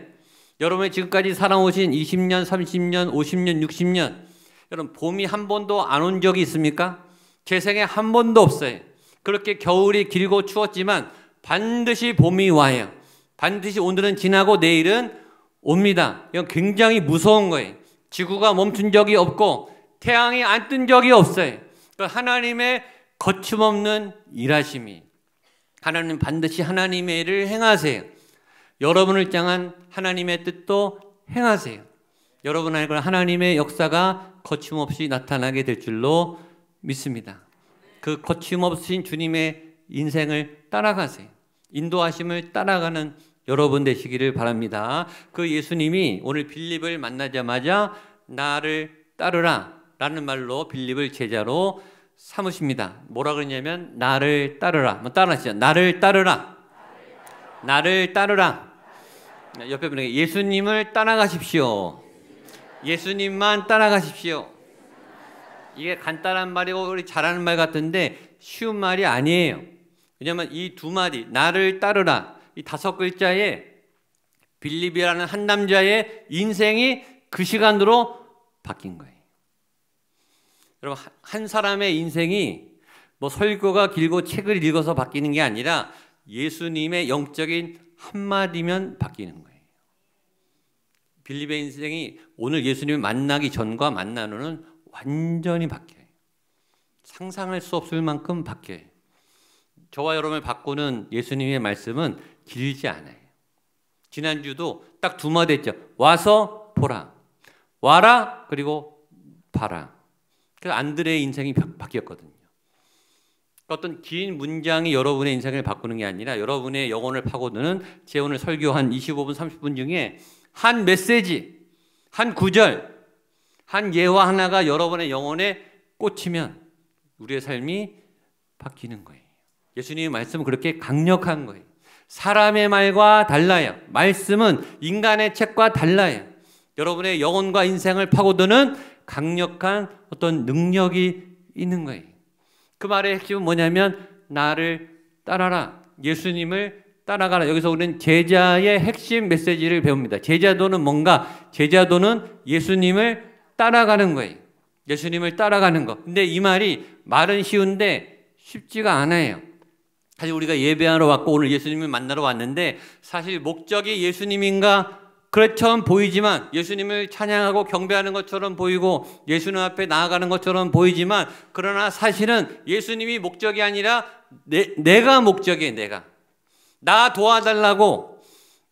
여러분이 지금까지 살아오신 20년, 30년, 50년, 60년 여러분 봄이 한 번도 안 온 적이 있습니까? 제 생에 한 번도 없어요. 그렇게 겨울이 길고 추웠지만 반드시 봄이 와요. 반드시 오늘은 지나고 내일은 옵니다. 이건 굉장히 무서운 거예요. 지구가 멈춘 적이 없고 태양이 안 뜬 적이 없어요. 하나님의 거침없는 일하심이 하나님 반드시 하나님의 일을 행하세요. 여러분을 향한 하나님의 뜻도 행하세요. 여러분 안에 하나님의 역사가 거침없이 나타나게 될 줄로 믿습니다. 그 거침없으신 주님의 인생을 따라가세요. 인도하심을 따라가는 여러분 되시기를 바랍니다. 그 예수님이 오늘 빌립을 만나자마자 나를 따르라 라는 말로 빌립을 제자로 삼으십니다. 뭐라 그러냐면 나를 따르라. 한번 따라하시죠. 나를 따르라. 나를 따르라. 옆에 분에게 예수님을 따라가십시오. 예수님만 따라가십시오. 이게 간단한 말이고 우리 잘하는 말 같은데 쉬운 말이 아니에요. 왜냐하면 이 2마디 나를 따르라 이 5글자에 빌립이라는 한 남자의 인생이 그 시간으로 바뀐 거예요. 여러분, 한 사람의 인생이 뭐 설교가 길고 책을 읽어서 바뀌는 게 아니라 예수님의 영적인 한마디면 바뀌는 거예요. 빌립의 인생이 오늘 예수님을 만나기 전과 만난 후는 완전히 바뀌어요. 상상할 수 없을 만큼 바뀌어요. 저와 여러분을 바꾸는 예수님의 말씀은 길지 않아요. 지난주도 딱 두 마디 했죠. 와서 보라. 와라 그리고 봐라. 그래서 안드레의 인생이 바뀌었거든요. 어떤 긴 문장이 여러분의 인생을 바꾸는 게 아니라 여러분의 영혼을 파고드는 제 오늘 설교 한 25분 30분 중에 한 메시지, 한 구절, 한 예화 하나가 여러분의 영혼에 꽂히면 우리의 삶이 바뀌는 거예요. 예수님의 말씀은 그렇게 강력한 거예요. 사람의 말과 달라요. 말씀은 인간의 책과 달라요. 여러분의 영혼과 인생을 파고드는 강력한 어떤 능력이 있는 거예요. 그 말의 핵심은 뭐냐면 나를 따라라. 예수님을 따라가라. 여기서 우리는 제자의 핵심 메시지를 배웁니다. 제자도는 뭔가? 제자도는 예수님을 따라가는 거예요. 예수님을 따라가는 거. 근데 이 말은 쉬운데 쉽지가 않아요. 사실 우리가 예배하러 왔고 오늘 예수님을 만나러 왔는데 사실 목적이 예수님인가? 그렇처럼 보이지만 예수님을 찬양하고 경배하는 것처럼 보이고 예수님 앞에 나아가는 것처럼 보이지만 그러나 사실은 예수님이 목적이 아니라 내가 목적이에요. 내가. 나 도와달라고,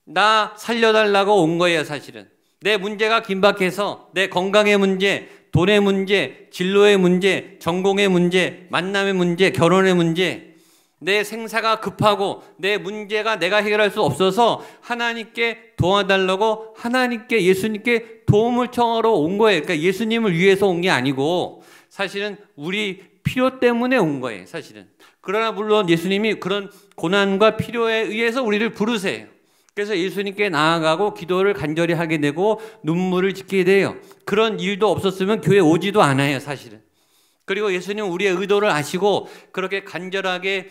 나 살려달라고 온 거예요. 사실은. 내 문제가 긴박해서 내 건강의 문제, 돈의 문제, 진로의 문제, 전공의 문제, 만남의 문제, 결혼의 문제, 내 생사가 급하고 내 문제가 내가 해결할 수 없어서 하나님께 도와달라고 하나님께 예수님께 도움을 청하러 온 거예요. 그러니까 예수님을 위해서 온 게 아니고 사실은 우리 필요 때문에 온 거예요. 사실은. 그러나 물론 예수님이 그런 고난과 필요에 의해서 우리를 부르세요. 그래서 예수님께 나아가고 기도를 간절히 하게 되고 눈물을 짓게 돼요. 그런 일도 없었으면 교회 오지도 않아요. 사실은. 그리고 예수님은 우리의 의도를 아시고 그렇게 간절하게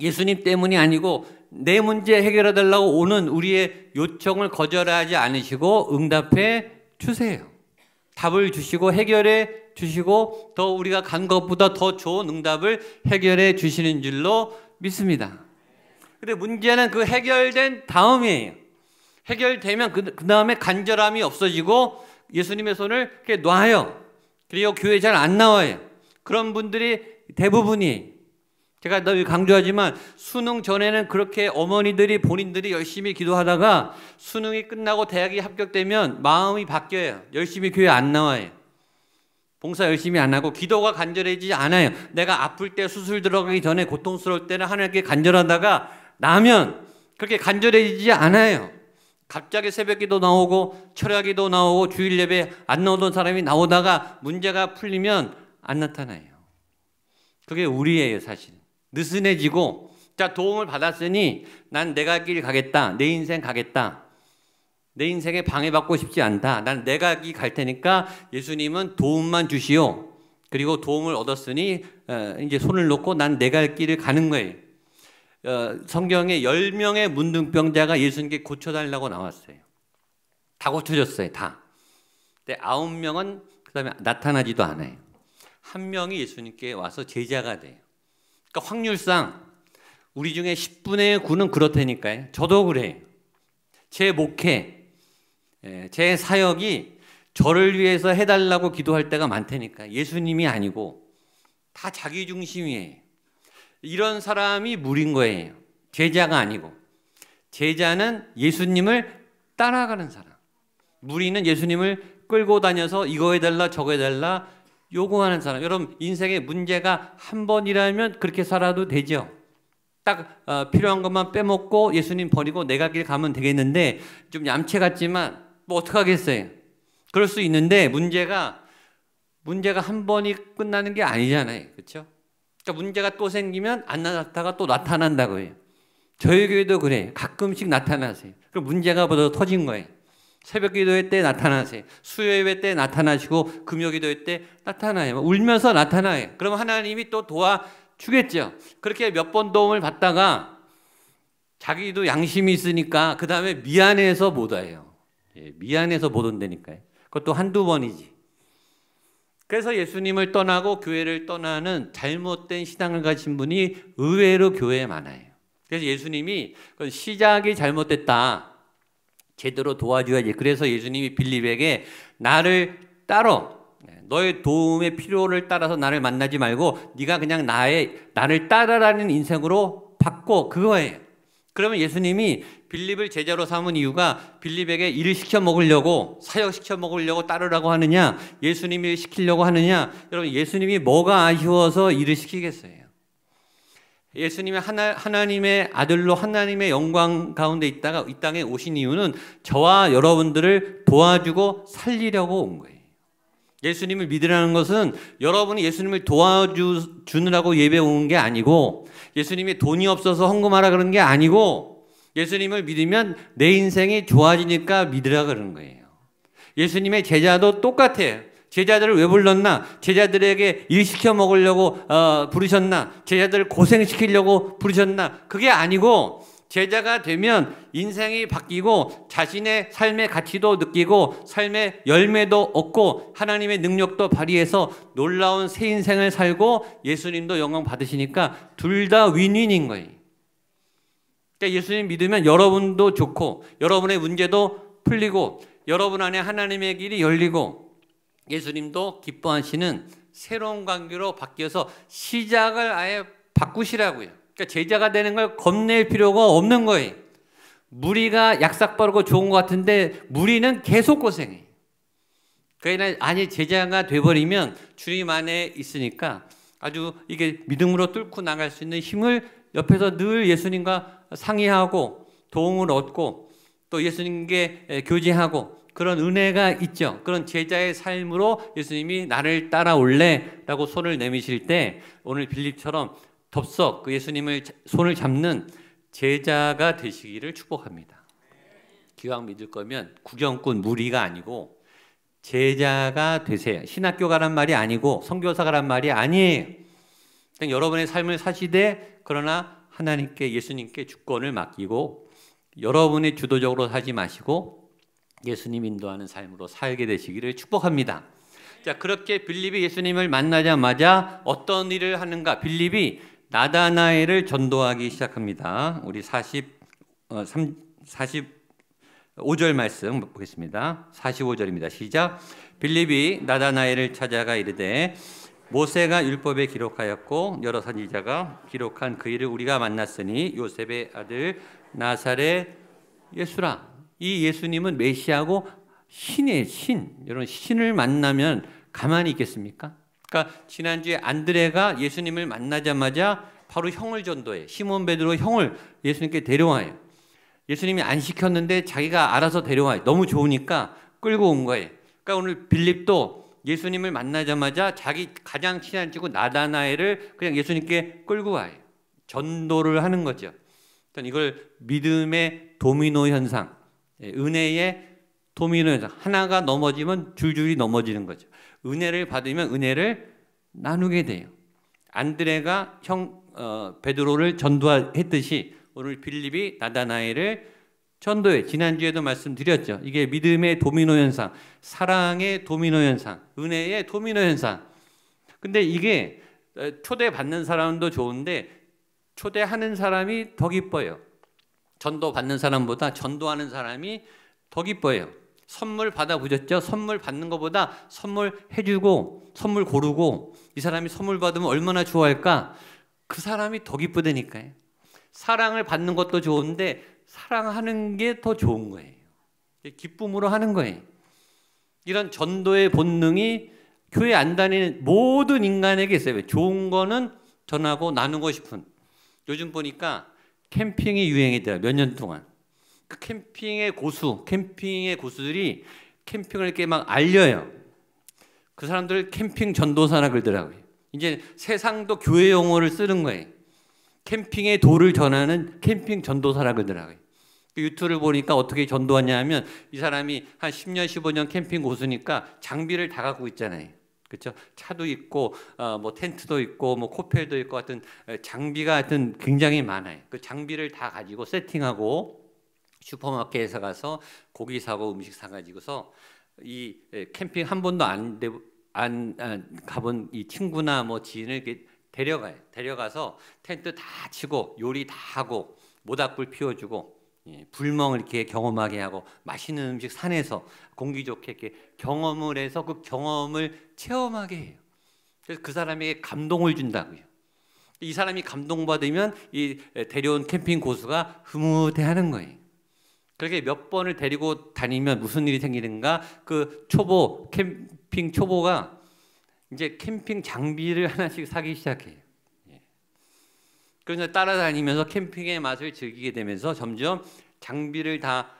예수님 때문이 아니고 내 문제 해결해 달라고 오는 우리의 요청을 거절하지 않으시고 응답해 주세요. 답을 주시고 해결해 주시고 더 우리가 간 것보다 더 좋은 응답을 해결해 주시는 줄로 믿습니다. 근데 문제는 그 해결된 다음이에요. 해결되면 그 다음에 간절함이 없어지고 예수님의 손을 이렇게 놔요. 그리고 교회 잘 안 나와요. 그런 분들이 대부분이에요. 제가 늘 강조하지만 수능 전에는 그렇게 어머니들이 본인들이 열심히 기도하다가 수능이 끝나고 대학이 합격되면 마음이 바뀌어요. 열심히 교회 안 나와요. 봉사 열심히 안 하고 기도가 간절해지지 않아요. 내가 아플 때 수술 들어가기 전에 고통스러울 때는 하나님께 간절하다가 나면 그렇게 간절해지지 않아요. 갑자기 새벽기도 나오고 철야기도 나오고 주일 예배 안 나오던 사람이 나오다가 문제가 풀리면 안 나타나요. 그게 우리예요. 사실은. 느슨해지고 자 도움을 받았으니 난 내가 길 가겠다. 내 인생 가겠다. 내 인생에 방해받고 싶지 않다. 난 내가 길 갈 테니까 예수님은 도움만 주시오. 그리고 도움을 얻었으니 이제 손을 놓고 난 내 갈 길을 가는 거예요. 성경에 10명의 문둥병자가 예수님께 고쳐달라고 나왔어요. 다 고쳐졌어요. 다. 근데 9명은 그 다음에 나타나지도 않아요. 한 명이 예수님께 와서 제자가 돼요. 그러니까 확률상 우리 중에 10분의 9는 그렇다니까요. 저도 그래요. 제 목회, 제 사역이 저를 위해서 해달라고 기도할 때가 많다니까. 예수님이 아니고 다 자기 중심이에요. 이런 사람이 무리인 거예요. 제자가 아니고. 제자는 예수님을 따라가는 사람. 무리는 예수님을 끌고 다녀서 이거 해달라 저거 해달라 요구하는 사람. 여러분 인생에 문제가 한 번이라면 그렇게 살아도 되죠. 딱 필요한 것만 빼먹고 예수님 버리고 내가 길 가면 되겠는데 좀 얌체 같지만 뭐 어떡하겠어요. 그럴 수 있는데 문제가 한 번이 끝나는 게 아니잖아요. 그렇죠? 그러니까 문제가 또 생기면 안 나타나다가 또 나타난다고 해요. 저희 교회도 그래요. 가끔씩 나타나세요. 그럼 문제가 벌써 터진 거예요. 새벽 기도회 때 나타나세요. 수요예배 때 나타나시고 금요 기도회 때 나타나요. 울면서 나타나요. 그럼 하나님이 또 도와주겠죠. 그렇게 몇 번 도움을 받다가 자기도 양심이 있으니까 그 다음에 미안해서 못 와요. 미안해서 못 온다니까요. 그것도 한두 번이지. 그래서 예수님을 떠나고 교회를 떠나는 잘못된 신앙을 가진 분이 의외로 교회에 많아요. 그래서 예수님이 시작이 잘못됐다, 제대로 도와줘야지. 그래서 예수님이 빌립에게 나를 따라, 너의 도움의 필요를 따라서 나를 만나지 말고 네가 그냥 나를 따라라는 인생으로 바꿔, 그거예요. 그러면 예수님이 빌립을 제자로 삼은 이유가 빌립에게 일을 시켜 먹으려고, 사역 시켜 먹으려고 따르라고 하느냐, 예수님이 시키려고 하느냐? 여러분, 예수님이 뭐가 아쉬워서 일을 시키겠어요? 예수님이 하나님의 아들로 하나님의 영광 가운데 있다가 이 땅에 오신 이유는 저와 여러분들을 도와주고 살리려고 온 거예요. 예수님을 믿으라는 것은 여러분이 예수님을 도와주느라고 예배 온 게 아니고, 예수님이 돈이 없어서 헌금하라 그런 게 아니고, 예수님을 믿으면 내 인생이 좋아지니까 믿으라 그러는 거예요. 예수님의 제자도 똑같아요. 제자들을 왜 불렀나? 제자들에게 일 시켜 먹으려고 부르셨나? 제자들을 고생시키려고 부르셨나? 그게 아니고, 제자가 되면 인생이 바뀌고 자신의 삶의 가치도 느끼고 삶의 열매도 얻고 하나님의 능력도 발휘해서 놀라운 새 인생을 살고 예수님도 영광 받으시니까 둘 다 윈윈인 거예요. 그러니까 예수님 믿으면 여러분도 좋고 여러분의 문제도 풀리고 여러분 안에 하나님의 길이 열리고 예수님도 기뻐하시는 새로운 관계로 바뀌어서 시작을 아예 바꾸시라고요. 그러니까 제자가 되는 걸 겁낼 필요가 없는 거예요. 무리가 약삭 빠르고 좋은 것 같은데 무리는 계속 고생해. 그러니까 아니 제자가 돼버리면 주님 안에 있으니까 아주 이게 믿음으로 뚫고 나갈 수 있는 힘을 옆에서 늘 예수님과 상의하고 도움을 얻고 또 예수님께 교제하고 그런 은혜가 있죠. 그런 제자의 삶으로 예수님이 나를 따라올래? 라고 손을 내미실 때 오늘 빌립처럼 덥석 그 예수님을 손을 잡는 제자가 되시기를 축복합니다. 기왕 믿을 거면 구경꾼 무리가 아니고 제자가 되세요. 신학교 가란 말이 아니고 선교사 가란 말이 아니에요. 그냥 여러분의 삶을 사시되 그러나 하나님께 예수님께 주권을 맡기고 여러분이 주도적으로 살지 마시고 예수님 인도하는 삶으로 살게 되시기를 축복합니다. 자, 그렇게 빌립이 예수님을 만나자마자 어떤 일을 하는가? 빌립이 나다나엘을 전도하기 시작합니다. 우리 45절 말씀 보겠습니다. 45절입니다. 시작. 빌립이 나다나엘을 찾아가 이르되 모세가 율법에 기록하였고 여러 선지자가 기록한 그 일을 우리가 만났으니 요셉의 아들 나사렛 예수라. 이 예수님은 메시아고 신의 신. 여러분 신을 만나면 가만히 있겠습니까? 그러니까 지난주에 안드레가 예수님을 만나자마자 바로 형을 전도해. 시몬 베드로 형을 예수님께 데려와요. 예수님이 안 시켰는데 자기가 알아서 데려와요. 너무 좋으니까 끌고 온 거예요. 그러니까 오늘 빌립도 예수님을 만나자마자 자기 가장 친한 친구 나다나엘을 그냥 예수님께 끌고 와요. 전도를 하는 거죠. 그러니까 이걸 믿음의 도미노 현상, 은혜의 도미노 현상. 하나가 넘어지면 줄줄이 넘어지는 거죠. 은혜를 받으면 은혜를 나누게 돼요. 안드레가 형 베드로를 전도했듯이 오늘 빌립이 나다나엘을 전도해. 지난주에도 말씀드렸죠. 이게 믿음의 도미노 현상, 사랑의 도미노 현상, 은혜의 도미노 현상. 근데 이게 초대받는 사람도 좋은데 초대하는 사람이 더 기뻐요. 전도받는 사람보다 전도하는 사람이 더 기뻐요. 선물 받아보셨죠? 선물 받는 것보다 선물 해주고 선물 고르고 이 사람이 선물 받으면 얼마나 좋아할까? 그 사람이 더 기쁘다니까요. 사랑을 받는 것도 좋은데 사랑하는 게 더 좋은 거예요. 기쁨으로 하는 거예요. 이런 전도의 본능이 교회 안 다니는 모든 인간에게 있어요. 좋은 거는 전하고 나누고 싶은. 요즘 보니까 캠핑이 유행이더라. 몇 년 동안. 그 캠핑의 고수들이 캠핑을 이렇게 막 알려요. 그 사람들 캠핑 전도사라 그러더라고요. 이제 세상도 교회 용어를 쓰는 거예요. 캠핑의 도를 전하는 캠핑 전도사라 그러더라고요. 유튜브를 보니까 어떻게 전도하냐 하면 이 사람이 한 10년, 15년 캠핑 고수니까 장비를 다 갖고 있잖아요. 그렇죠? 차도 있고 뭐 텐트도 있고 뭐 코펠도 있고 하여튼 장비가 하여튼 굉장히 많아요. 그 장비를 다 가지고 세팅하고 슈퍼마켓에서 가서 고기 사고 음식 사가지고서 이 캠핑 한 번도 안 가본 이 친구나 뭐 지인을 이렇게 데려가요. 데려가서 텐트 다 치고 요리 다 하고 모닥불 피워주고 불멍을 이렇게 경험하게 하고 맛있는 음식 산에서 공기 좋게 이렇게 경험을 해서 그 경험을 체험하게 해요. 그래서 그 사람에게 감동을 준다고요. 이 사람이 감동받으면 이 데려온 캠핑 고수가 흐뭇해하는 거예요. 그렇게 몇 번을 데리고 다니면 무슨 일이 생기는가? 그 초보 캠핑 초보가 이제 캠핑 장비를 하나씩 사기 시작해요. 그래서 따라다니면서 캠핑의 맛을 즐기게 되면서 점점 장비를 다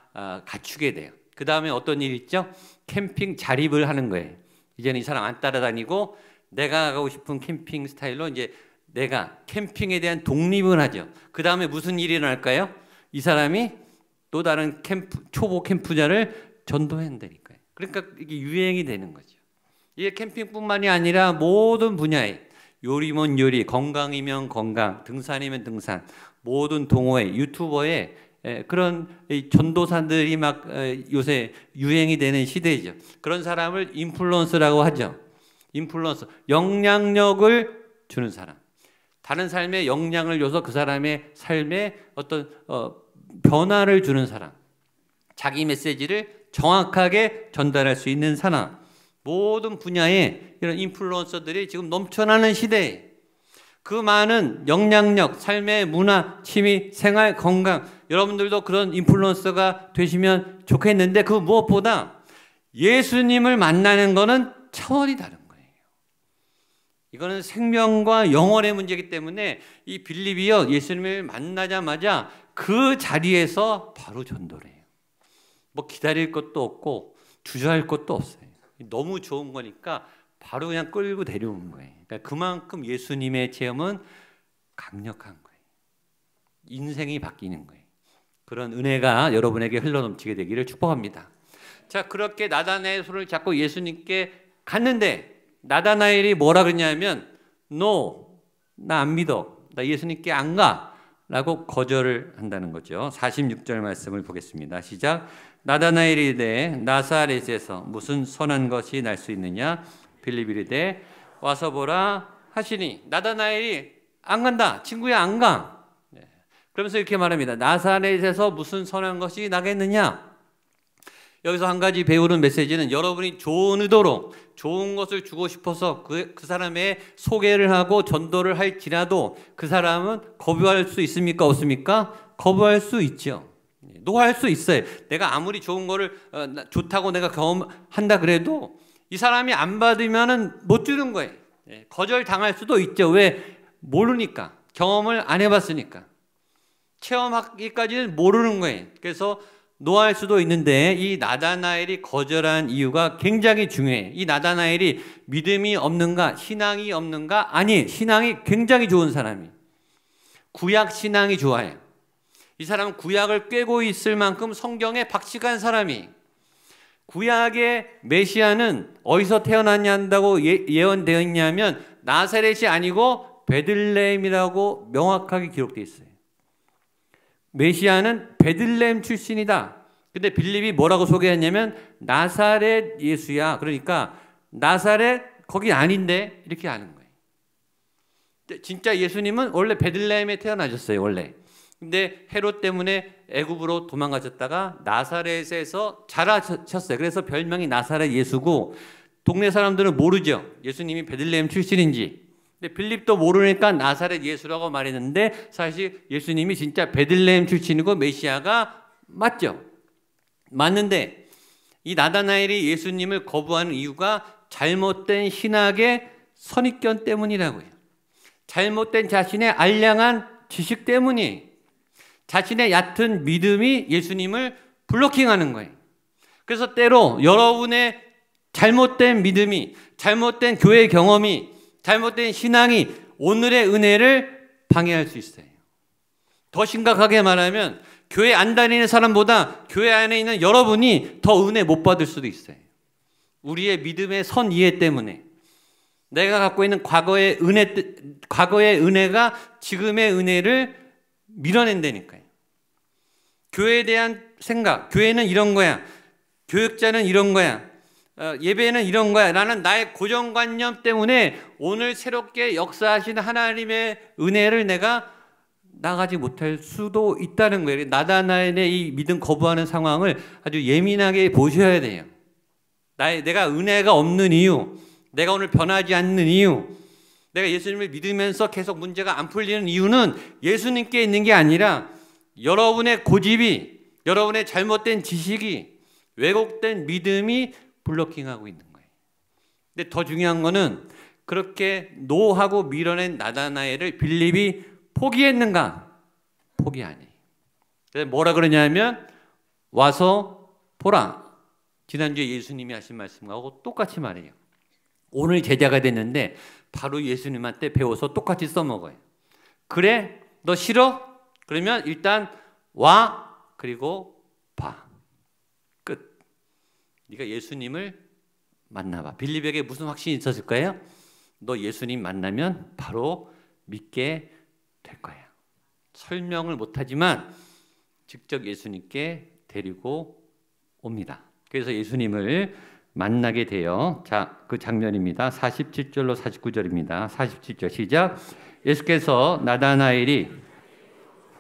갖추게 돼요. 그 다음에 어떤 일이 있죠? 캠핑 자립을 하는 거예요. 이제는 이 사람 안 따라다니고 내가 가고 싶은 캠핑 스타일로 이제 내가 캠핑에 대한 독립을 하죠. 그 다음에 무슨 일이 일어날까요? 이 사람이 또 다른 초보 캠프자를 전도한다니까요. 그러니까 이게 유행이 되는 거죠. 이게 캠핑뿐만이 아니라 모든 분야에 요리면 요리, 건강이면 건강, 등산이면 등산, 모든 동호회, 유튜버의 그런 전도사들이 막 요새 유행이 되는 시대이죠. 그런 사람을 인플루언서라고 하죠. 인플루언서, 영향력을 주는 사람. 다른 삶에 영향을 줘서 그 사람의 삶에 어떤 변화를 주는 사람. 자기 메시지를 정확하게 전달할 수 있는 사람. 모든 분야에 이런 인플루언서들이 지금 넘쳐나는 시대에 그 많은 영향력, 삶의 문화, 취미, 생활, 건강, 여러분들도 그런 인플루언서가 되시면 좋겠는데 그 무엇보다 예수님을 만나는 것은 차원이 다른 거예요. 이거는 생명과 영혼의 문제이기 때문에 이 빌립이요, 예수님을 만나자마자 그 자리에서 바로 전도를 해요. 뭐 기다릴 것도 없고 주저할 것도 없어요. 너무 좋은 거니까 바로 그냥 끌고 데려온 거예요. 그러니까 그만큼 예수님의 체험은 강력한 거예요. 인생이 바뀌는 거예요. 그런 은혜가 여러분에게 흘러넘치게 되기를 축복합니다. 자, 그렇게 나다나엘의 손을 잡고 예수님께 갔는데 나다나엘이 뭐라 그러냐면 No, 나 안 믿어. 나 예수님께 안 가. 라고 거절을 한다는 거죠. 46절 말씀을 보겠습니다. 시작. 나다나엘이 이르되 나사렛에서 무슨 선한 것이 날 수 있느냐? 빌립이 이르되 와서 보라 하시니 나다나엘이 안 간다. 친구야 안 가. 그러면서 이렇게 말합니다. 나사렛에서 무슨 선한 것이 나겠느냐? 여기서 한 가지 배우는 메시지는 여러분이 좋은 의도로 좋은 것을 주고 싶어서 그 사람의 소개를 하고 전도를 할지라도 그 사람은 거부할 수 있습니까? 없습니까? 거부할 수 있죠. 노할 수 있어요. 내가 아무리 좋은 거를 좋다고 내가 경험한다 그래도 이 사람이 안 받으면은 못 주는 거예요. 거절 당할 수도 있죠. 왜? 모르니까. 경험을 안 해봤으니까. 체험하기까지는 모르는 거예요. 그래서 노할 수도 있는데 이 나다나엘이 거절한 이유가 굉장히 중요해요. 이 나다나엘이 믿음이 없는가? 신앙이 없는가? 아니, 신앙이 굉장히 좋은 사람이에요. 구약 신앙이 좋아요. 이 사람은 구약을 꿰고 있을 만큼 성경에 박식한 사람이. 구약의 메시아는 어디서 태어났냐 한다고 예언되어 있냐면 나사렛이 아니고 베들레헴이라고 명확하게 기록되어 있어요. 메시아는 베들레헴 출신이다. 근데 빌립이 뭐라고 소개했냐면 나사렛 예수야. 그러니까 나사렛 거기 아닌데 이렇게 하는 거예요. 진짜 예수님은 원래 베들레헴에 태어나셨어요. 원래. 근데 헤롯 때문에 애굽으로 도망가셨다가 나사렛에서 자라셨어요. 그래서 별명이 나사렛 예수고 동네 사람들은 모르죠. 예수님이 베들레헴 출신인지. 근데 빌립도 모르니까 나사렛 예수라고 말했는데 사실 예수님이 진짜 베들레헴 출신이고 메시아가 맞죠. 맞는데 이 나다나엘이 예수님을 거부하는 이유가 잘못된 신학의 선입견 때문이라고 해요. 잘못된 자신의 알량한 지식 때문이 자신의 얕은 믿음이 예수님을 블로킹하는 거예요. 그래서 때로 여러분의 잘못된 믿음이, 잘못된 교회 경험이, 잘못된 신앙이 오늘의 은혜를 방해할 수 있어요. 더 심각하게 말하면 교회 안 다니는 사람보다 교회 안에 있는 여러분이 더 은혜 못 받을 수도 있어요. 우리의 믿음의 선 이해 때문에 내가 갖고 있는 과거의 은혜가 지금의 은혜를 밀어낸다니까요. 교회에 대한 생각, 교회는 이런 거야. 교육자는 이런 거야. 예배는 이런 거야. 나는 나의 고정관념 때문에 오늘 새롭게 역사하신 하나님의 은혜를 내가 나가지 못할 수도 있다는 거예요. 나다나엘의 이 믿음 거부하는 상황을 아주 예민하게 보셔야 돼요. 내가 은혜가 없는 이유, 내가 오늘 변하지 않는 이유, 내가 예수님을 믿으면서 계속 문제가 안 풀리는 이유는 예수님께 있는 게 아니라 여러분의 고집이, 여러분의 잘못된 지식이, 왜곡된 믿음이 블로킹하고 있는 거예요. 근데 더 중요한 거는 그렇게 노하고 밀어낸 나다나엘을 빌립이 포기했는가? 포기 아니에요. 그래서 뭐라 그러냐면 와서 보라. 지난주에 예수님이 하신 말씀하고 똑같이 말해요. 오늘 제자가 됐는데 바로 예수님한테 배워서 똑같이 써먹어요. 그래? 너 싫어? 그러면 일단 와 그리고 봐. 끝. 네가 예수님을 만나봐. 빌립에게 무슨 확신이 있었을까요? 너 예수님 만나면 바로 믿게 될 거야. 설명을 못하지만 직접 예수님께 데리고 옵니다. 그래서 예수님을 만나게 돼요. 자, 그 장면입니다. 47절로 49절입니다. 47절 시작. 예수께서 나다나엘이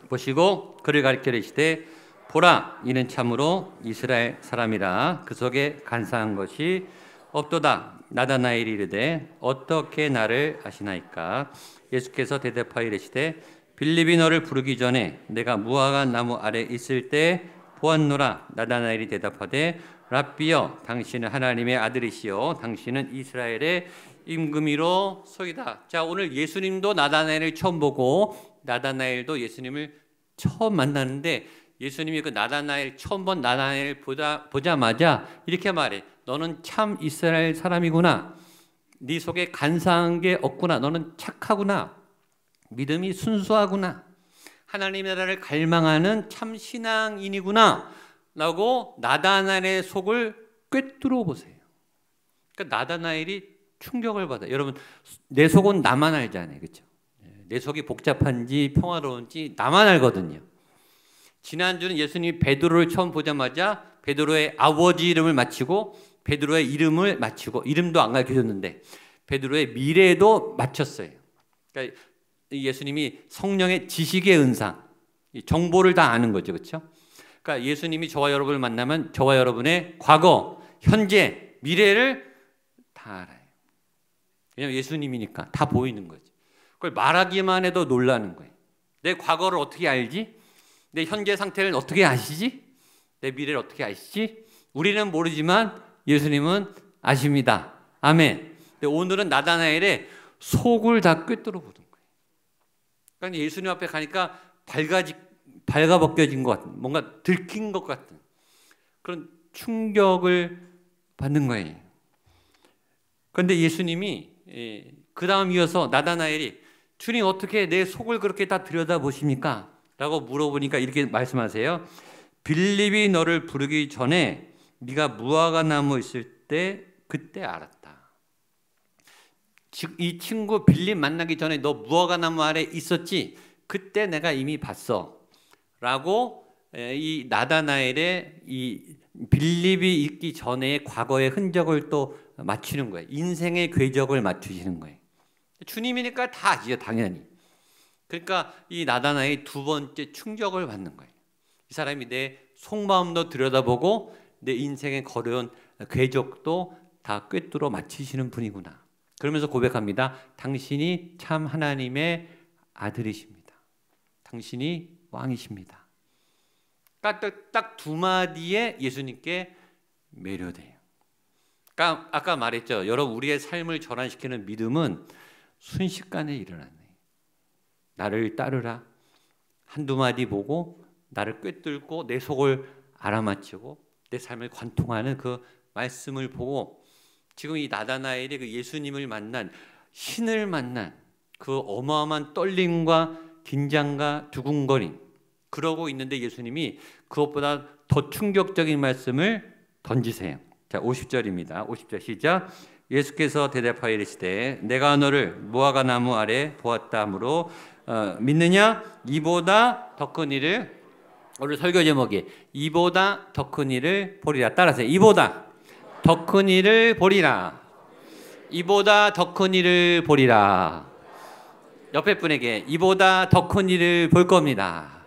보시고 그를 가리켜 이르시되 보라, 이는 참으로 이스라엘 사람이라. 그 속에 간사한 것이 없도다. 나다나엘이 이르되 어떻게 나를 아시나이까? 예수께서 대답하여 이르시되 빌립이 너를 부르기 전에 내가 무화과 나무 아래 있을 때 보았노라. 나다나엘이 대답하되 랍비여, 당신은 하나님의 아들이시요 당신은 이스라엘의 임금이로 소이다. 자, 오늘 예수님도 나다나엘을 처음 보고 나다나엘도 예수님을 처음 만나는데 예수님이 그 나다나엘 처음 본 나다나엘을 보자마자 이렇게 말해. 너는 참 이스라엘 사람이구나. 네 속에 간사한 게 없구나. 너는 착하구나. 믿음이 순수하구나. 하나님의 나라를 갈망하는 참 신앙인이구나 라고 나다나엘의 속을 꿰뚫어 보세요. 그러니까 나다나엘이 충격을 받아요. 여러분, 내 속은 나만 알잖아요. 그렇죠? 내 속이 복잡한지 평화로운지 나만 알거든요. 지난주는 예수님이 베드로를 처음 보자마자 베드로의 아버지 이름을 맞히고 베드로의 이름을 맞히고, 이름도 안 가르쳐줬는데 베드로의 미래도 맞췄어요. 그러니까 예수님이 성령의 지식의 은사, 정보를 다 아는 거죠. 그렇죠? 그러니까 예수님이 저와 여러분을 만나면 저와 여러분의 과거, 현재, 미래를 다 알아요. 왜냐하면 예수님이니까 다 보이는 거죠. 그걸 말하기만 해도 놀라는 거예요. 내 과거를 어떻게 알지? 내 현재 상태를 어떻게 아시지? 내 미래를 어떻게 아시지? 우리는 모르지만 예수님은 아십니다. 아멘. 근데 오늘은 나다나엘의 속을 다 꿰뚫어 보는 거예요. 그러니까 예수님 앞에 가니까 발가 벗겨진 것 같은, 뭔가 들킨 것 같은 그런 충격을 받는 거예요. 그런데 예수님이 그 다음 이어서 나다나엘이 주님 어떻게 내 속을 그렇게 다 들여다보십니까? 라고 물어보니까 이렇게 말씀하세요. 빌립이 너를 부르기 전에 네가 무화과 나무 있을 때 그때 알았다. 즉 이 친구 빌립 만나기 전에 너 무화과 나무 아래 있었지? 그때 내가 이미 봤어. 라고 이 나다나엘의 이 빌립이 있기 전에 과거의 흔적을 또 맞추는 거예요. 인생의 궤적을 맞추시는 거예요. 주님이니까 다 아시죠, 당연히. 그러니까 이 나다나엘이 두 번째 충격을 받는 거예요. 이 사람이 내 속마음도 들여다보고 내 인생에 걸어온 궤적도 다 꿰뚫어 맞추시는 분이구나. 그러면서 고백합니다. 당신이 참 하나님의 아들이십니다. 당신이 왕이십니다. 딱 두 마디에 예수님께 매료돼요. 그러니까 아까 말했죠. 여러분, 우리의 삶을 전환시키는 믿음은 순식간에 일어나네. 나를 따르라. 한두 마디 보고 나를 꿰뚫고 내 속을 알아맞히고 내 삶을 관통하는 그 말씀을 보고 지금 이 나다나엘이 그 예수님을 만난, 신을 만난 그 어마어마한 떨림과 긴장과 두근거림, 그러고 있는데 예수님이 그것보다 더 충격적인 말씀을 던지세요. 자, 50절입니다. 50절 시작. 예수께서 대답하여 이르시되 내가 너를 무화과 나무 아래 보았다 하므로 믿느냐? 이보다 더 큰 일을, 오늘 설교 제목이 이보다 더 큰 일을 보리라. 따라하세요. 이보다 더 큰 일을 보리라. 이보다 더 큰 일을 보리라. 옆에 분에게 이보다 더 큰 일을 볼 겁니다.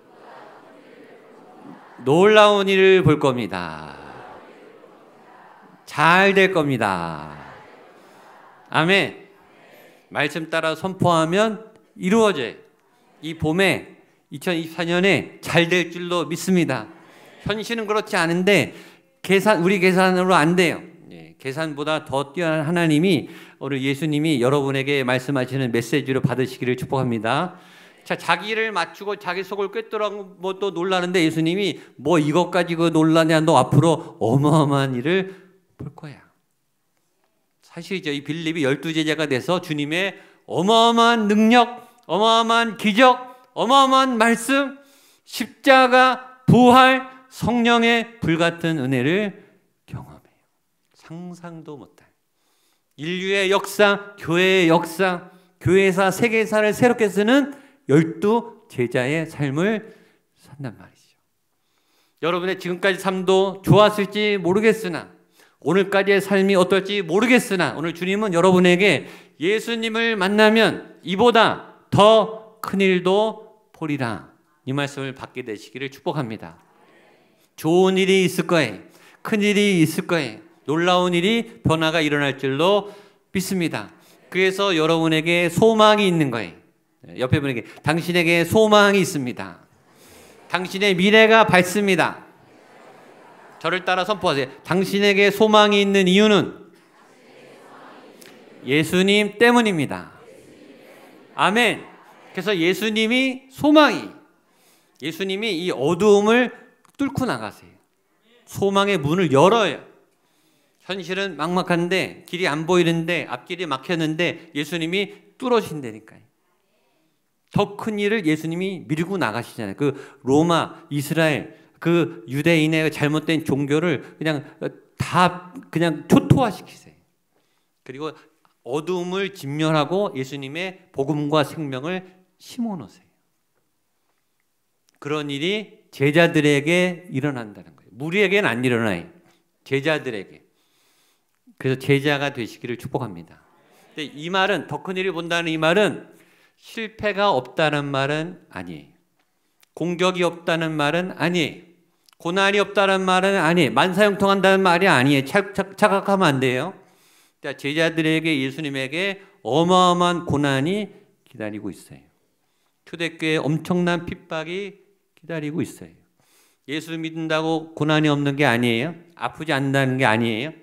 놀라운 일을 볼 겁니다. 잘 될 겁니다. 아멘. 말씀 따라 선포하면 이루어져요. 이 봄에 2024년에 잘 될 줄로 믿습니다. 현실은 그렇지 않은데 우리 계산으로 안 돼요. 계산보다 더 뛰어난 하나님이 오늘 예수님이 여러분에게 말씀하시는 메시지로 받으시기를 축복합니다. 자, 자기를 맞추고 자기 속을 꿰뚫어 또 놀라는데 예수님이 뭐 이것 가지고 놀라냐, 너 앞으로 어마어마한 일을 볼 거야. 사실이죠. 이 빌립이 12제자가 돼서 주님의 어마어마한 능력, 어마어마한 기적, 어마어마한 말씀, 십자가, 부활, 성령의 불같은 은혜를 경험해요. 상상도 못할 인류의 역사, 교회의 역사, 교회사, 세계사를 새롭게 쓰는 12제자의 삶을 산단 말이죠. 여러분의 지금까지 삶도 좋았을지 모르겠으나 오늘까지의 삶이 어떨지 모르겠으나 오늘 주님은 여러분에게 예수님을 만나면 이보다 더 큰 일도 보리라, 이 말씀을 받게 되시기를 축복합니다. 좋은 일이 있을 거예요. 큰 일이 있을 거예요. 놀라운 일이 변화가 일어날 줄로 믿습니다. 그래서 여러분에게 소망이 있는 거예요. 옆에 분에게 당신에게 소망이 있습니다. 당신의 미래가 밝습니다. 저를 따라 선포하세요. 당신에게 소망이 있는 이유는 예수님 때문입니다. 아멘. 그래서 예수님이 소망이, 예수님이 이 어두움을 뚫고 나가세요. 소망의 문을 열어요. 현실은 막막한데 길이 안 보이는데 앞길이 막혔는데 예수님이 뚫어주신다니까요. 더 큰 일을 예수님이 밀고 나가시잖아요. 그 로마, 이스라엘, 그 유대인의 잘못된 종교를 그냥 다 그냥 초토화시키세요. 그리고 어두움을 진멸하고 예수님의 복음과 생명을 심어놓으세요. 그런 일이 제자들에게 일어난다는 거예요. 무리에게는 안 일어나요. 제자들에게. 그래서 제자가 되시기를 축복합니다. 근데 이 말은, 더 큰 일을 본다는 이 말은 실패가 없다는 말은 아니에요. 공격이 없다는 말은 아니에요. 고난이 없다는 말은 아니에요. 만사형통한다는 말이 아니에요. 착각하면 안 돼요. 제자들에게, 예수님에게 어마어마한 고난이 기다리고 있어요. 초대교회에 엄청난 핍박이 기다리고 있어요. 예수 믿는다고 고난이 없는 게 아니에요. 아프지 않는다는 게 아니에요.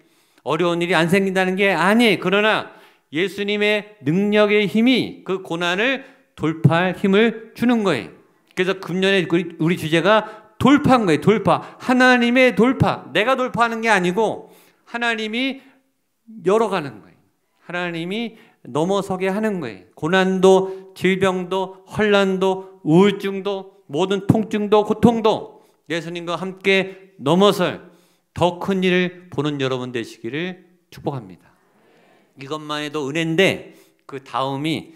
어려운 일이 안 생긴다는 게 아니에요. 그러나 예수님의 능력의 힘이 그 고난을 돌파할 힘을 주는 거예요. 그래서 금년에 우리 주제가 돌파인 거예요. 돌파. 하나님의 돌파. 내가 돌파하는 게 아니고 하나님이 열어가는 거예요. 하나님이 넘어서게 하는 거예요. 고난도, 질병도, 혼란도, 우울증도, 모든 통증도, 고통도 예수님과 함께 넘어설 더 큰 일을 보는 여러분 되시기를 축복합니다. 이것만 해도 은혜인데 그 다음이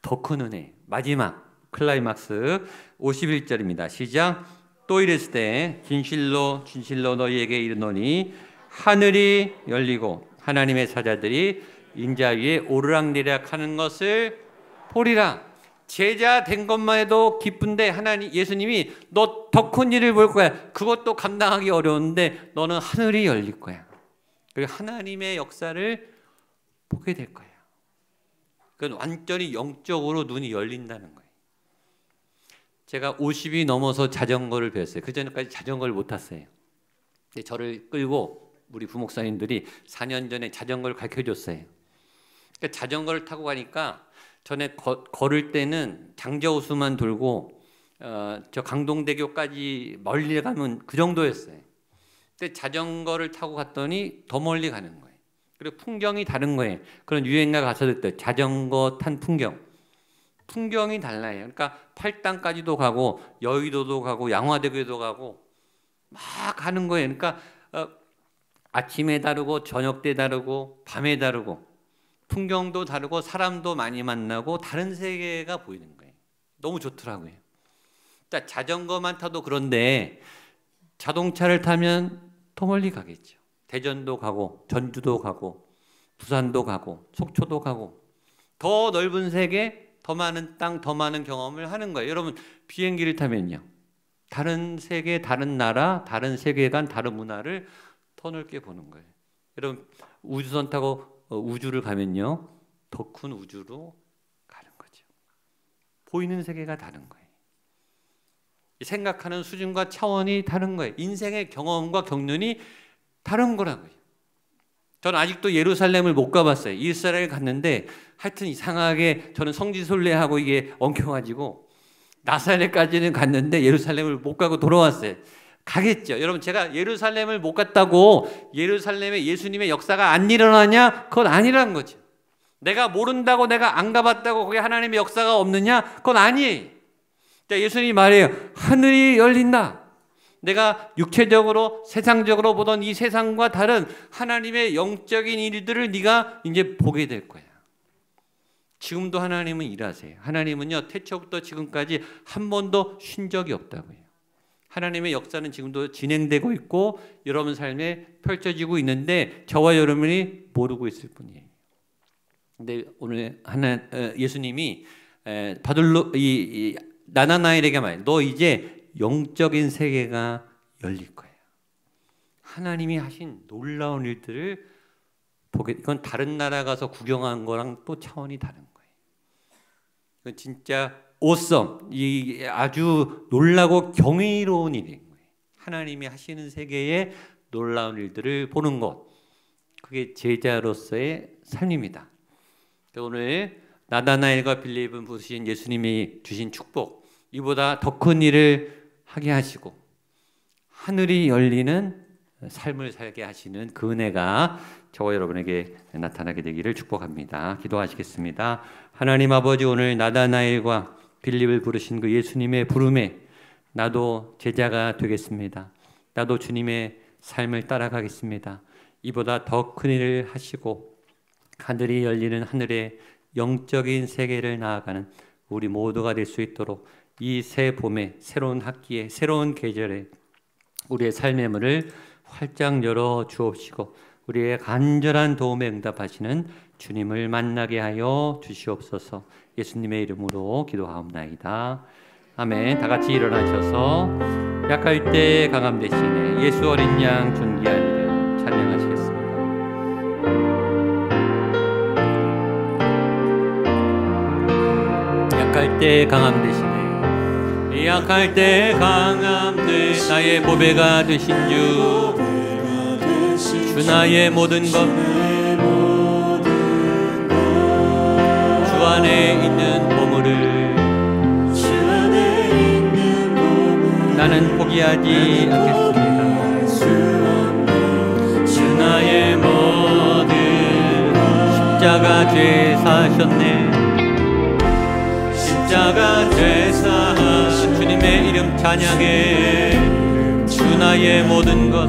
더 큰 은혜. 마지막 클라이막스 51절입니다. 시작. 또 이르시되 진실로 진실로 너희에게 이르노니 하늘이 열리고 하나님의 사자들이 인자 위에 오르락내리락 하는 것을 보리라. 제자 된 것만 해도 기쁜데 예수님이 너 더 큰 일을 볼 거야. 그것도 감당하기 어려운데 너는 하늘이 열릴 거야. 그리고 하나님의 역사를 보게 될 거야. 그건 완전히 영적으로 눈이 열린다는 거예요. 제가 50이 넘어서 자전거를 배웠어요. 그전까지 자전거를 못 탔어요. 근데 저를 끌고 우리 부목사님들이 4년 전에 자전거를 가르쳐줬어요. 그러니까 자전거를 타고 가니까 전에 걸을 때는 장저호수만 돌고 저 강동대교까지 멀리 가면 그 정도였어요. 근데 자전거를 타고 갔더니 더 멀리 가는 거예요. 그리고 풍경이 다른 거예요. 그런 유행가 가사도 있대요. 자전거 탄 풍경이 달라요. 그러니까 팔당까지도 가고 여의도도 가고 양화대교도 가고 막 가는 거예요. 그러니까 아침에 다르고 저녁 때 다르고 밤에 다르고 풍경도 다르고 사람도 많이 만나고 다른 세계가 보이는 거예요. 너무 좋더라고요. 자전거만 타도 그런데 자동차를 타면 더 멀리 가겠죠. 대전도 가고 전주도 가고 부산도 가고 속초도 가고 더 넓은 세계, 더 많은 땅, 더 많은 경험을 하는 거예요. 여러분 비행기를 타면요, 다른 세계, 다른 나라, 다른 세계관, 다른 문화를 더 넓게 보는 거예요. 여러분 우주선 타고 우주를 가면요, 더 큰 우주로 가는 거죠. 보이는 세계가 다른 거예요. 생각하는 수준과 차원이 다른 거예요. 인생의 경험과 경륜이 다른 거라고요. 저는 아직도 예루살렘을 못 가봤어요. 이스라엘 갔는데 하여튼 이상하게 저는 성지순례하고 이게 엉켜가지고 나사렛까지는 갔는데 예루살렘을 못 가고 돌아왔어요. 가겠죠. 여러분 제가 예루살렘을 못 갔다고 예루살렘에 예수님의 역사가 안 일어나냐? 그건 아니라는 거죠. 내가 모른다고, 내가 안 가봤다고 거기 하나님의 역사가 없느냐? 그건 아니에요. 자, 예수님이 말해요. 하늘이 열린다. 내가 육체적으로 세상적으로 보던 이 세상과 다른 하나님의 영적인 일들을 네가 이제 보게 될 거야. 지금도 하나님은 일하세요. 하나님은요, 태초부터 지금까지 한 번도 쉰 적이 없다고요. 하나님의 역사는 지금도 진행되고 있고 여러분 삶에 펼쳐지고 있는데 저와 여러분이 모르고 있을 뿐이에요. 근데 오늘 예수님이 나다나엘에게 말해요. 너 이제 영적인 세계가 열릴 거예요. 하나님이 하신 놀라운 일들을 보게. 이건 다른 나라 가서 구경한 거랑 또 차원이 다른 거예요. 이건 진짜 awesome, 이 아주 놀라고 경이로운 일인 거예요. 하나님이 하시는 세계의 놀라운 일들을 보는 것, 그게 제자로서의 삶입니다. 오늘 나다나엘과 빌립은 부르신 예수님이 주신 축복, 이보다 더 큰 일을 하게 하시고 하늘이 열리는 삶을 살게 하시는 그 은혜가 저와 여러분에게 나타나게 되기를 축복합니다. 기도하시겠습니다. 하나님 아버지, 오늘 나다나엘과 빌립을 부르신 그 예수님의 부름에 나도 제자가 되겠습니다. 나도 주님의 삶을 따라가겠습니다. 이보다 더 큰 일을 하시고 하늘이 열리는 하늘의 영적인 세계를 나아가는 우리 모두가 될 수 있도록 이 새 봄에, 새로운 학기에, 새로운 계절에 우리의 삶의 문을 활짝 열어 주옵시고 우리의 간절한 도움에 응답하시는 주님을 만나게 하여 주시옵소서. 예수님의 이름으로 기도하옵나이다. 아멘. 다 같이 일어나셔서 약할 때 강함 대신에 예수 어린 양 존귀한 이름 찬양하시겠습니다. 약할 때 강함 대신에, 약할 때 강함 대 나의 보배가 되신 주 나의 모든 것, 주 안에 있는 보물을 나는 포기하지 않겠습니다. 주 나의 모든 십자가 죄 사하셨네. 십자가 죄 사하신 주님의 이름 찬양해. 주 나의 모든 것,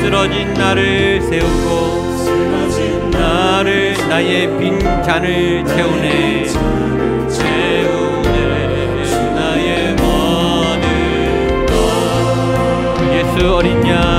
쓰러진 나를 세우고 나를 나의 빈 잔을 채우네. 나의 모든 것, 예수 어린 양,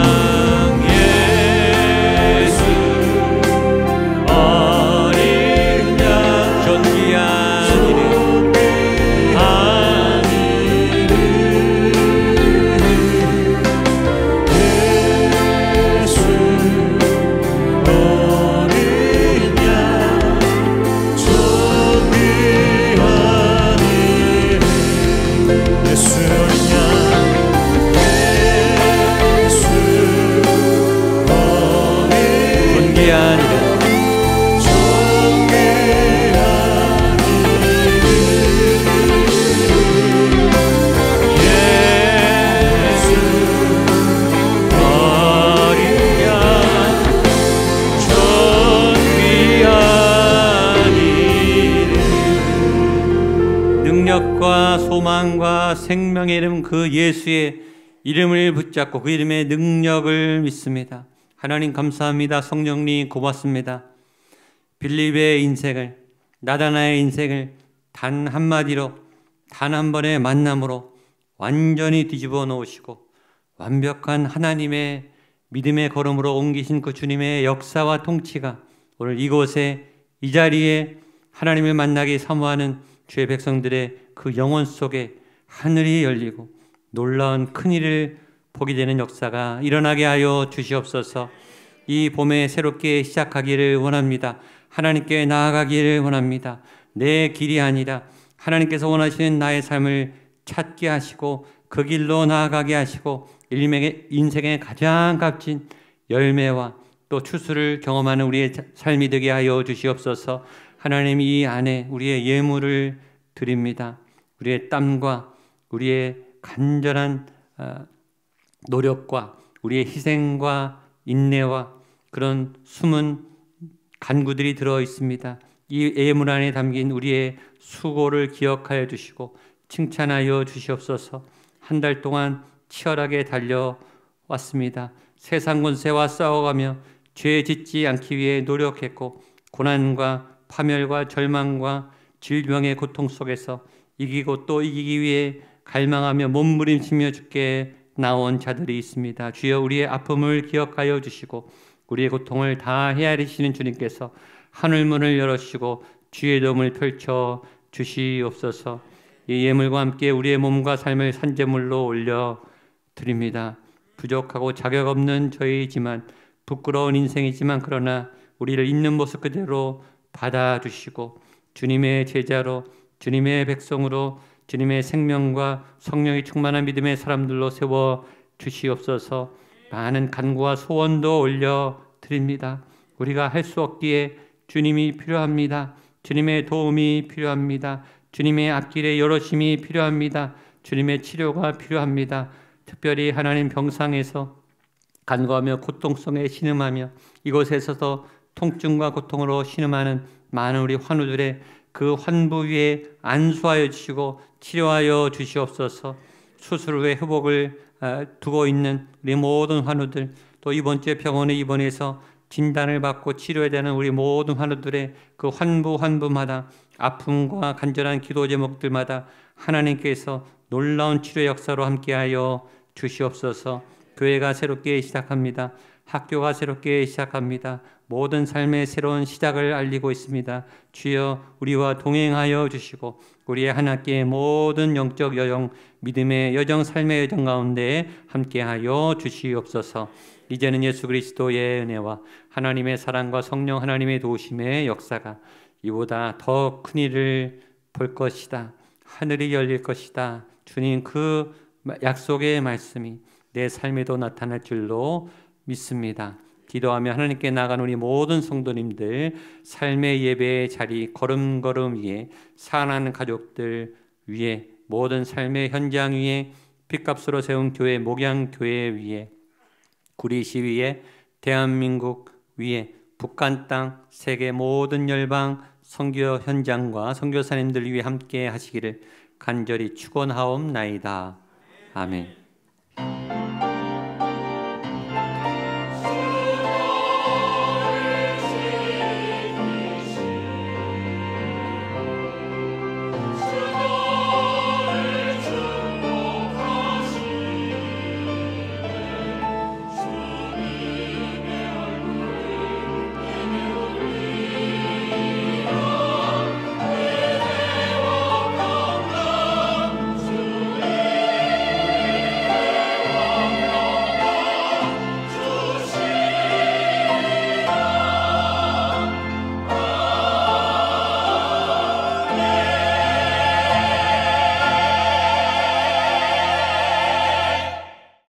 소망과 생명의 이름 그 예수의 이름을 붙잡고 그 이름의 능력을 믿습니다. 하나님 감사합니다. 성령님 고맙습니다. 빌립의 인생을, 나다나의 인생을 단 한마디로, 단 한 번의 만남으로 완전히 뒤집어 놓으시고 완벽한 하나님의 믿음의 걸음으로 옮기신 그 주님의 역사와 통치가 오늘 이곳에 이 자리에 하나님을 만나기 사모하는 주의 백성들의 그 영혼 속에 하늘이 열리고 놀라운 큰일을 보게 되는 역사가 일어나게 하여 주시옵소서. 이 봄에 새롭게 시작하기를 원합니다. 하나님께 나아가기를 원합니다. 내 길이 아니라 하나님께서 원하시는 나의 삶을 찾게 하시고 그 길로 나아가게 하시고 인생의 가장 값진 열매와 또 추수를 경험하는 우리의 삶이 되게 하여 주시옵소서. 하나님, 이 안에 우리의 예물을 드립니다. 우리의 땀과 우리의 간절한 노력과 우리의 희생과 인내와 그런 숨은 간구들이 들어 있습니다. 이 예물 안에 담긴 우리의 수고를 기억하여 주시고 칭찬하여 주시옵소서. 한 달 동안 치열하게 달려왔습니다. 세상 권세와 싸워가며 죄 짓지 않기 위해 노력했고 고난과 파멸과 절망과 질병의 고통 속에서 이기고 또 이기기 위해 갈망하며 몸부림치며 죽게 나온 자들이 있습니다. 주여, 우리의 아픔을 기억하여 주시고 우리의 고통을 다 헤아리시는 주님께서 하늘문을 열어주시고 주의 도움을 펼쳐 주시옵소서. 이 예물과 함께 우리의 몸과 삶을 산제물로 올려 드립니다. 부족하고 자격 없는 저희지만 부끄러운 인생이지만 그러나 우리를 있는 모습 그대로 받아주시고 주님의 제자로 주님의 백성으로 주님의 생명과 성령이 충만한 믿음의 사람들로 세워 주시옵소서. 많은 간구와 소원도 올려 드립니다. 우리가 할 수 없기에 주님이 필요합니다. 주님의 도움이 필요합니다. 주님의 앞길에 여러심이 필요합니다. 주님의 치료가 필요합니다. 특별히 하나님 병상에서 간구하며 고통 속에 신음하며 이곳에서도 통증과 고통으로 신음하는 많은 우리 환우들의 그 환부 위에 안수하여 주시고 치료하여 주시옵소서. 수술 후에 회복을 두고 있는 우리 모든 환우들, 또 이번 주에 병원에 입원해서 진단을 받고 치료해야 되는 우리 모든 환우들의 그 환부마다 아픔과 간절한 기도 제목들마다 하나님께서 놀라운 치료 역사로 함께하여 주시옵소서. 교회가 새롭게 시작합니다. 학교가 새롭게 시작합니다. 모든 삶의 새로운 시작을 알리고 있습니다. 주여, 우리와 동행하여 주시고 우리의 한 학기의 모든 영적 여정, 믿음의 여정, 삶의 여정 가운데 함께하여 주시옵소서. 이제는 예수 그리스도의 은혜와 하나님의 사랑과 성령 하나님의 도우심의 역사가 이보다 더 큰 일을 볼 것이다. 하늘이 열릴 것이다. 주님, 그 약속의 말씀이 내 삶에도 나타날 줄로 믿습니다. 기도하며 하나님께 나간 우리 모든 성도님들, 삶의 예배의 자리 걸음걸음 위에, 사랑하는 가족들 위에, 모든 삶의 현장 위에, 핏값으로 세운 교회, 목양교회 위에, 구리시 위에, 대한민국 위에, 북한 땅, 세계 모든 열방 선교 현장과 선교사님들 위해 함께 하시기를 간절히 축원하옵나이다. 아멘.